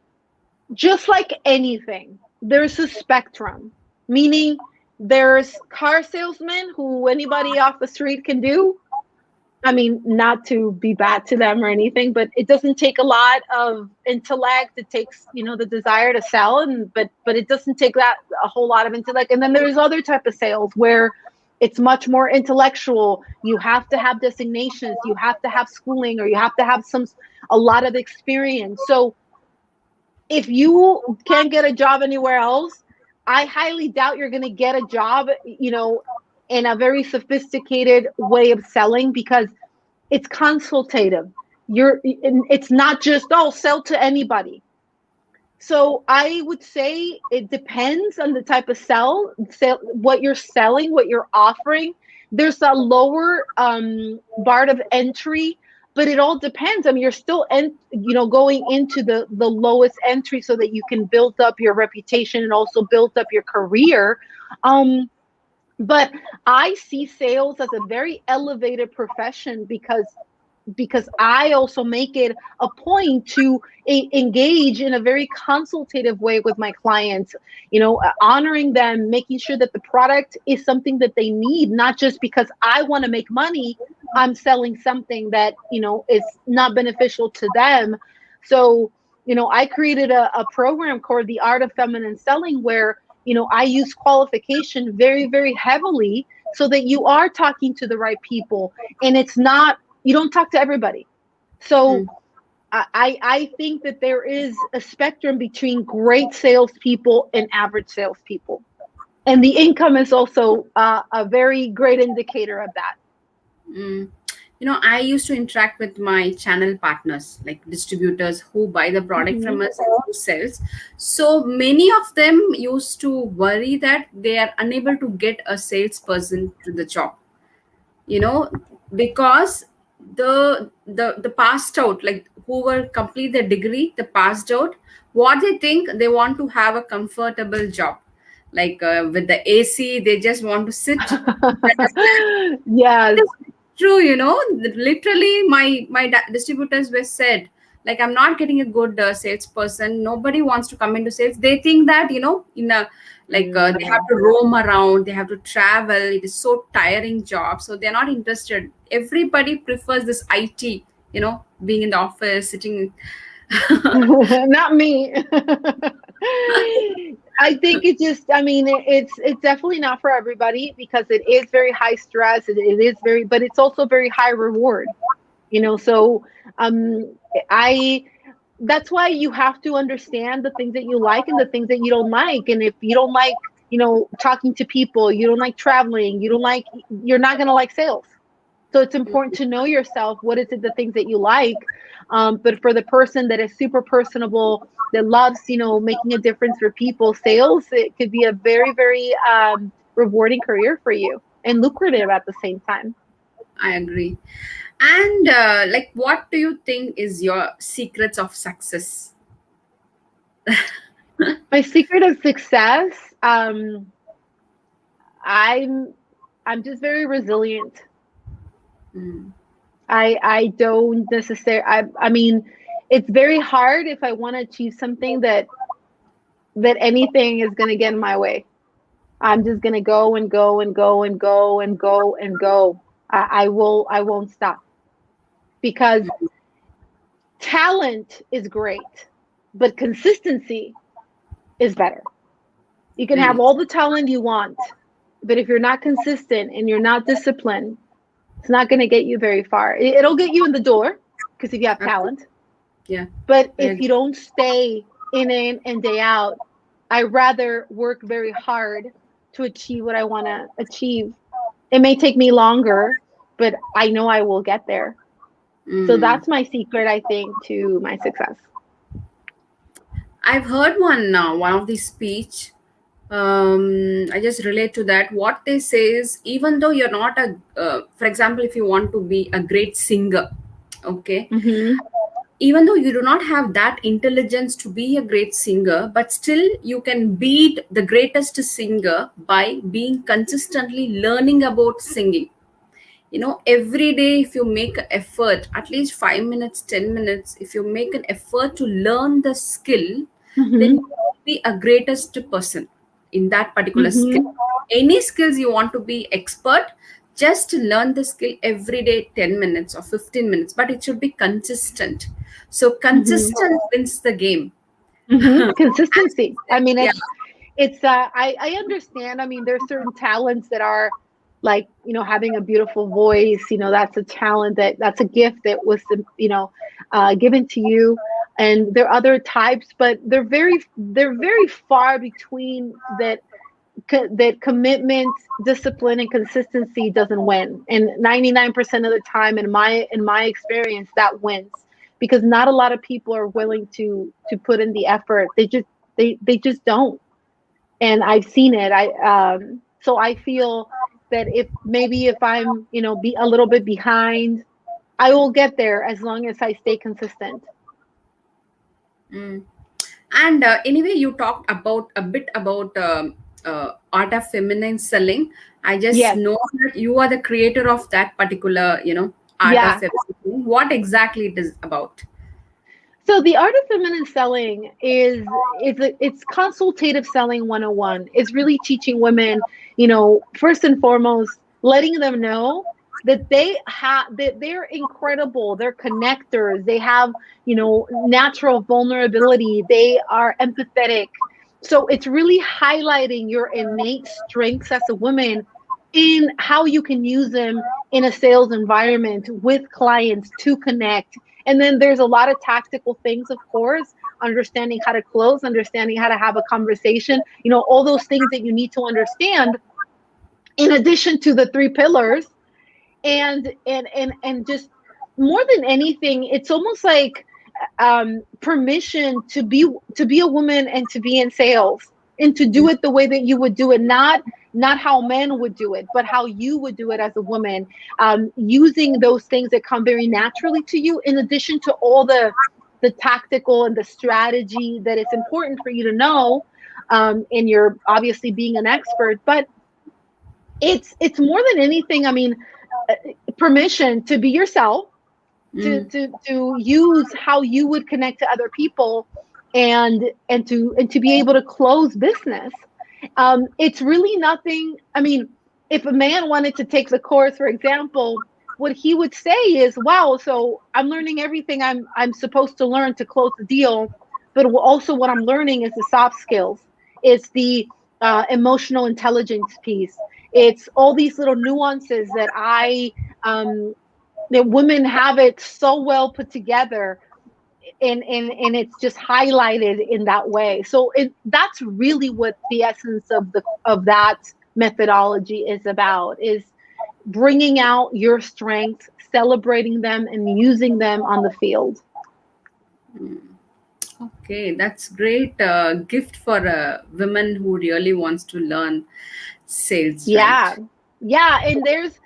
Speaker 2: just like anything, there's a spectrum. Meaning, there's car salesmen who anybody off the street can do, I mean, not to be bad to them or anything, but it doesn't take a lot of intellect. It takes, the desire to sell, and but it doesn't take that a whole lot of intellect. And then there's other type of sales where it's much more intellectual. You have to have designations, you have to have schooling, or you have to have a lot of experience. So if you can't get a job anywhere else, I highly doubt you're going to get a job, in a very sophisticated way of selling, because it's consultative. It's not just, oh, sell to anybody. So I would say it depends on the type of what you're selling, what you're offering. There's a lower bar of entry, but it all depends. I mean, you're still going into the lowest entry so that you can build up your reputation and also build up your career. But I see sales as a very elevated profession because I also make it a point to engage in a very consultative way with my clients, honoring them, making sure that the product is something that they need, not just because I want to make money. I'm selling something that, is not beneficial to them. So, I created a program called The Art of Feminine Selling, where, I use qualification very, very heavily so that you are talking to the right people. And it's not, you don't talk to everybody. So I think that there is a spectrum between great salespeople and average salespeople. And the income is also a very great indicator of that.
Speaker 1: I used to interact with my channel partners, like distributors who buy the product from us and who sells. So many of them used to worry that they are unable to get a salesperson to the job, because the passed out, like who were complete the degree, the passed out, what they think, they want to have a comfortable job, like with the AC, they just want to sit.
Speaker 2: Yes.
Speaker 1: True, literally my distributors were said, like, I'm not getting a good salesperson. Nobody wants to come into sales. They think that, in a like they have to roam around, they have to travel. It is so tiring job, so they're not interested. Everybody prefers this IT, being in the office, sitting.
Speaker 2: Not me. I think it's definitely not for everybody, because it is very high stress. It is but it's also very high reward, so that's why you have to understand the things that you like and the things that you don't like. And if you don't like, talking to people, you don't like traveling, you're not going to like sales. So it's important to know yourself. What is it, the things that you like? But for the person that is super personable, that loves, making a difference for people, sales, it could be a very, very rewarding career for you, and lucrative at the same time.
Speaker 1: I agree. And like, what do you think is your secrets of success?
Speaker 2: My secret of success, I'm just very resilient. I don't necessarily, I mean, it's very hard if I want to achieve something that anything is going to get in my way. I'm just going to go and go and go and go and go and go. I won't stop, because talent is great, but consistency is better. You can have all the talent you want, but if you're not consistent and you're not disciplined, it's not going to get you very far. It'll get you in the door, because if you have talent.
Speaker 1: Yeah.
Speaker 2: But if you don't stay in and day out, I rather work very hard to achieve what I want to achieve. It may take me longer, but I know I will get there. So that's my secret, I think, to my success.
Speaker 1: I've heard one of the speech. I just relate to that. What they say is, even though you're not for example, if you want to be a great singer, okay, even though you do not have that intelligence to be a great singer, but still you can beat the greatest singer by being consistently learning about singing. Every day, if you make an effort, at least 5 minutes, 10 minutes, if you make an effort to learn the skill, then you will be a greatest person in that particular skill. Any skills you want to be expert, just to learn the skill every day, 10 minutes or 15 minutes, but it should be consistent. So
Speaker 2: Mm-hmm.
Speaker 1: consistent wins the game.
Speaker 2: Mm-hmm. Consistency. I mean,
Speaker 1: Yeah.
Speaker 2: it's I understand. I mean, there's certain talents that are like, having a beautiful voice, that's a talent, that's a gift that was, given to you. And there are other types, but they're very far between that. That commitment, discipline, and consistency doesn't win. And 99% of the time, in my experience, that wins, because not a lot of people are willing to put in the effort. They just don't. And I've seen it. So I feel that if I'm, be a little bit behind, I will get there as long as I stay consistent.
Speaker 1: Mm. And anyway, you talked about a bit about art of feminine selling. I just
Speaker 2: Yes.
Speaker 1: know that you are the creator of that particular, art of
Speaker 2: Yeah.
Speaker 1: feminine selling. What exactly it is about?
Speaker 2: So the art of feminine selling it's consultative selling 101. It's really teaching women, first and foremost, letting them know that they're incredible, they're connectors, they have, natural vulnerability, they are empathetic. So it's really highlighting your innate strengths as a woman in how you can use them in a sales environment with clients to connect. And then there's a lot of tactical things, of course, understanding how to close, understanding how to have a conversation, all those things that you need to understand in addition to the three pillars. And just more than anything, it's almost like permission to be a woman and to be in sales and to do it the way that you would do it, not how men would do it, but how you would do it as a woman, using those things that come very naturally to you, in addition to all the tactical and the strategy that it's important for you to know. And you're obviously being an expert, but it's more than anything. I mean, uh, permission to be yourself,
Speaker 1: Mm.
Speaker 2: to use how you would connect to other people, and to be able to close business. It's really nothing. I mean, if a man wanted to take the course, for example, what he would say is, "Wow, so I'm learning everything I'm supposed to learn to close the deal, but also what I'm learning is the soft skills. It's the emotional intelligence piece. It's all these little nuances um, that women have it so well put together, and it's just highlighted in that way." So that's really what the essence of that methodology is about, is bringing out your strengths, celebrating them, and using them on the field.
Speaker 1: Okay, that's great gift for a woman who really wants to learn sales,
Speaker 2: Yeah.
Speaker 1: right?
Speaker 2: Yeah, and there's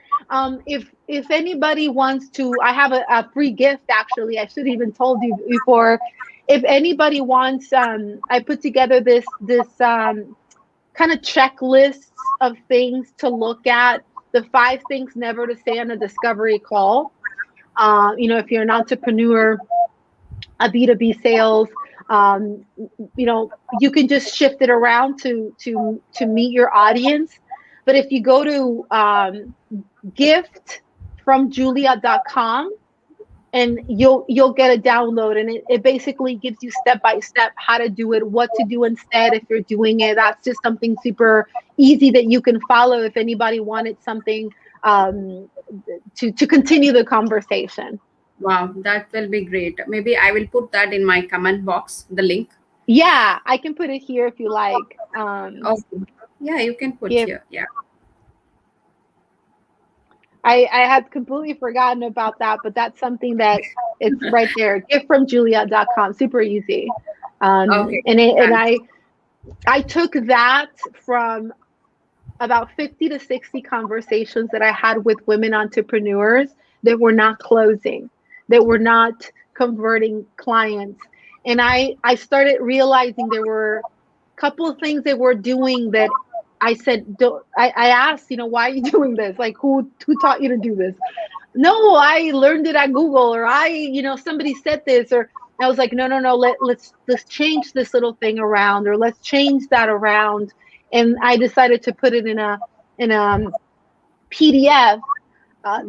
Speaker 2: if anybody wants to, I have a free gift. Actually, I should have even told you before. If anybody wants, I put together this kind of checklists of things to look at, the 5 things never to say on a discovery call. If you're an entrepreneur, a B2B sales, you can just shift it around to meet your audience. But if you go to giftfromjulia.com, and you'll get a download, and it basically gives you step by step how to do it, what to do instead if you're doing it. That's just something super easy that you can follow if anybody wanted something, to continue the conversation.
Speaker 1: Wow, that will be great. Maybe I will put that in my comment box, the link.
Speaker 2: Yeah, I can put it here if you like.
Speaker 1: Okay. Yeah, you can put
Speaker 2: Gift.
Speaker 1: here. Yeah.
Speaker 2: I had completely forgotten about that, but that's something that it's right there. Giftfromjulia.com. Super easy.
Speaker 1: Okay.
Speaker 2: And
Speaker 1: Thanks.
Speaker 2: I took that from about 50 to 60 conversations that I had with women entrepreneurs that were not closing, that were not converting clients. And I started realizing there were a couple of things they were doing that I said, I asked, why are you doing this? Like, who taught you to do this? No, I learned it at Google, or somebody said this, or I was like, no, no, no, let's change this little thing around, or let's change that around. And I decided to put it in a PDF,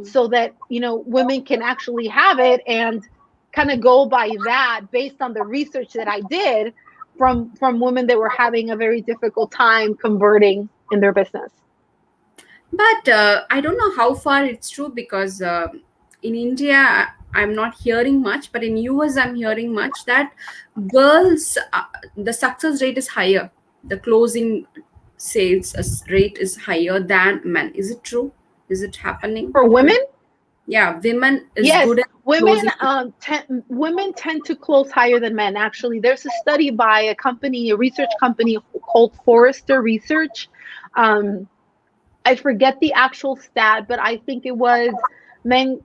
Speaker 2: so that, women can actually have it and kind of go by that based on the research that I did from women that were having a very difficult time converting in their business.
Speaker 1: But I don't know how far it's true, because in India I'm not hearing much, but in US I'm hearing much that girls, the success rate is higher. The closing sales rate is higher than men. Is it true? Is it happening?
Speaker 2: For women?
Speaker 1: Yeah, women is
Speaker 2: Yes,
Speaker 1: good at
Speaker 2: women
Speaker 1: closing.
Speaker 2: women tend to close higher than men. Actually, there's a study by a research company called Forrester Research. Um, I forget the actual stat, but I think it was men.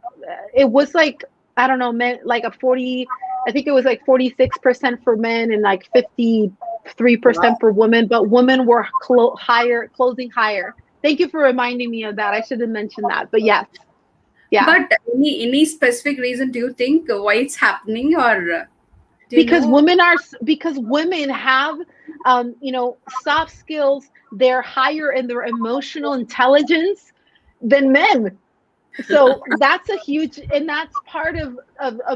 Speaker 2: It was like, I don't know, men like a 40. I think it was like 46% for men and like 53% for women. But women were closing higher. Thank you for reminding me of that. I should have mentioned that. But yes, yeah.
Speaker 1: But any specific reason do you think why it's happening, or do you
Speaker 2: Because
Speaker 1: know?
Speaker 2: women have soft skills. They're higher in their emotional intelligence than men. So that's a huge, and that's part of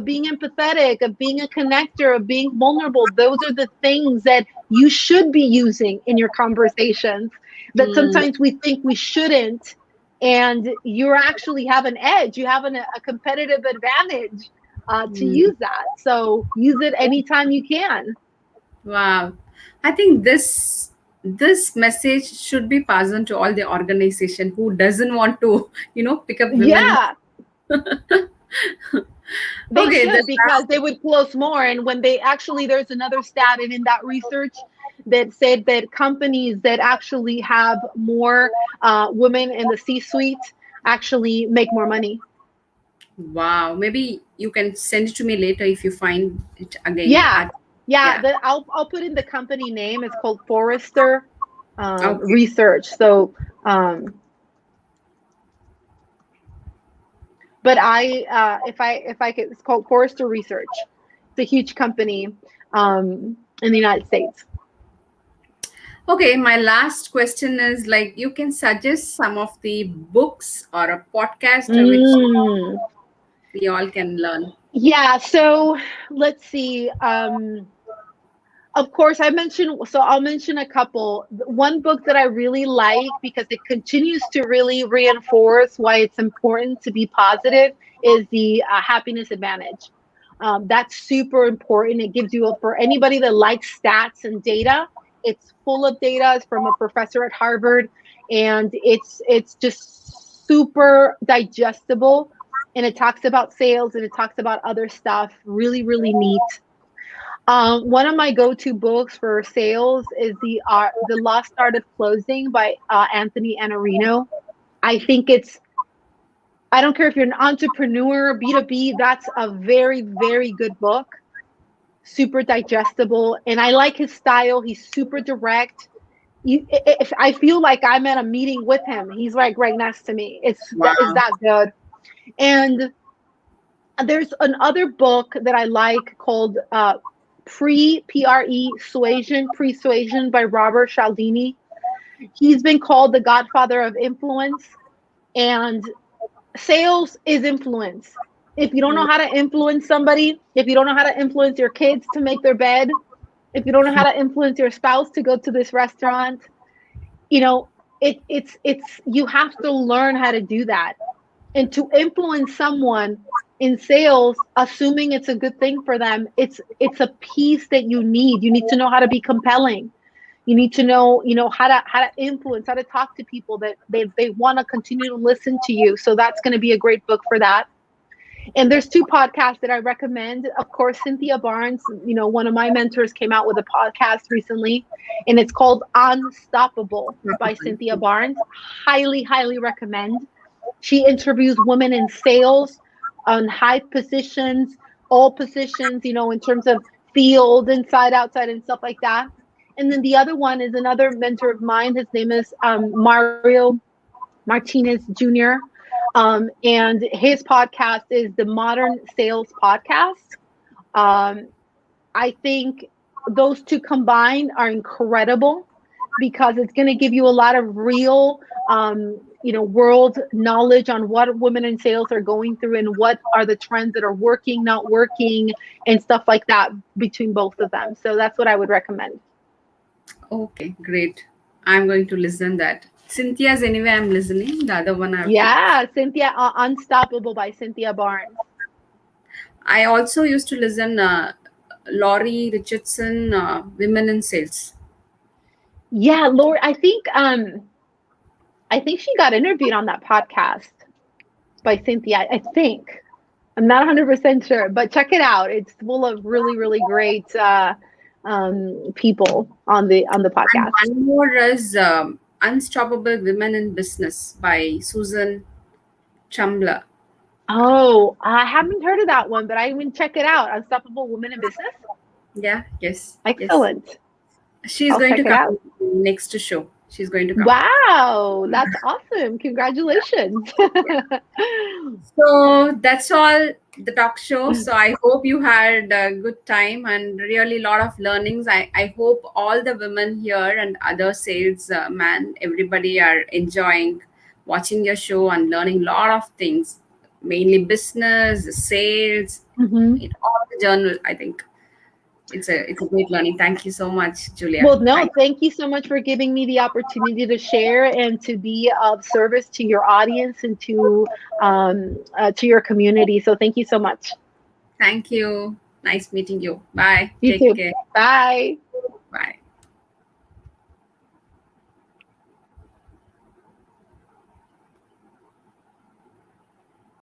Speaker 2: being empathetic, of being a connector, of being vulnerable. Those are the things that you should be using in your conversations that
Speaker 1: Mm,
Speaker 2: sometimes we think we shouldn't. And you actually have an edge, you have a competitive advantage to
Speaker 1: mm.
Speaker 2: use that. So use it anytime you can.
Speaker 1: Wow. I think this message should be passed on to all the organization who doesn't want to, pick up women.
Speaker 2: Yeah, they
Speaker 1: Okay, the
Speaker 2: should, because they would close more. And when they actually, there's another stat in that research that said that companies that actually have more women in the C-suite actually make more money.
Speaker 1: wow. Maybe you can send it to me later if you find it again.
Speaker 2: Yeah, yeah.
Speaker 1: Yeah.
Speaker 2: I'll put in the company name. It's called Forrester
Speaker 1: Okay.
Speaker 2: Research. So, but if I could, it's called Forrester Research. It's a huge company in the United States.
Speaker 1: Okay, my last question is, like, you can suggest some of the books or a podcast which
Speaker 2: Mm.
Speaker 1: we all can learn.
Speaker 2: Yeah, so let's see. Of course, I'll mention a couple. One book that I really like because it continues to really reinforce why it's important to be positive is the Happiness Advantage. That's super important. It gives you, for anybody that likes stats and data, it's full of data. It's from a professor at Harvard, and it's just super digestible. And it talks about sales and it talks about other stuff. Really, really neat. One of my go-to books for sales is the Lost Art of Closing by Anthony Iannarino. I think I don't care if you're an entrepreneur, B2B, that's a very, very good book. Super digestible. And I like his style. He's super direct. If I feel like I'm at a meeting with him, he's like right next to me. It's
Speaker 1: Wow.
Speaker 2: that good. And there's another book that I like called Persuasion by Robert Cialdini. He's been called the godfather of influence, and sales is influence. If you don't know how to influence somebody, if you don't know how to influence your kids to make their bed, if you don't know how to influence your spouse to go to this restaurant, you know, it's you have to learn how to do that. And to influence someone in sales, assuming it's a good thing for them, it's a piece that you need. You need to know how to be compelling. You need to know, how to influence, how to talk to people that they want to continue to listen to you. So that's going to be a great book for that. And there's two podcasts that I recommend. Of course, Cynthia Barnes, one of my mentors, came out with a podcast recently, and it's called Unstoppable by Cynthia Barnes. Highly, highly recommend. She interviews women in sales on high positions, all positions, in terms of field, inside, outside, and stuff like that. And then the other one is another mentor of mine. His name is Mario Martinez Jr. And his podcast is the Modern Sales Podcast. I think those two combined are incredible because it's going to give you a lot of real, world knowledge on what women in sales are going through and what are the trends that are working, not working, and stuff like that between both of them. So that's what I would recommend.
Speaker 1: Okay, great. I'm going to listen that. Cynthia's anyway, I'm listening. The other one I have to.
Speaker 2: Yeah, Cynthia, Unstoppable by Cynthia Barnes.
Speaker 1: I also used to listen Laurie Richardson, Women in Sales.
Speaker 2: Yeah, Lord, I think she got interviewed on that podcast by Cynthia. I think. I'm not 100% sure, but check it out. It's full of really, really great people on the
Speaker 1: And
Speaker 2: podcast.
Speaker 1: one more is Unstoppable Women in Business by Susan Chambler.
Speaker 2: Oh, I haven't heard of that one, but I will check it out. Unstoppable Women in Business.
Speaker 1: Yeah, yes.
Speaker 2: Excellent.
Speaker 1: Yes. She's
Speaker 2: I'll
Speaker 1: going
Speaker 2: check
Speaker 1: to
Speaker 2: it out.
Speaker 1: come next show. She's going to come.
Speaker 2: Wow, that's awesome. Congratulations.
Speaker 1: So that's all the talk show. So I hope you had a good time and really a lot of learnings. I hope all the women here and other salesmen, everybody are enjoying watching your show and learning a lot of things, mainly business, sales, in all the journal. I think it's a great learning. Thank you so much, Julia.
Speaker 2: Well, no, thank you so much for giving me the opportunity to share and to be of service to your audience and to your community. So thank you so much.
Speaker 1: Thank you. Nice meeting you. Bye.
Speaker 2: You
Speaker 1: Take
Speaker 2: too.
Speaker 1: care.
Speaker 2: Bye.
Speaker 1: Bye.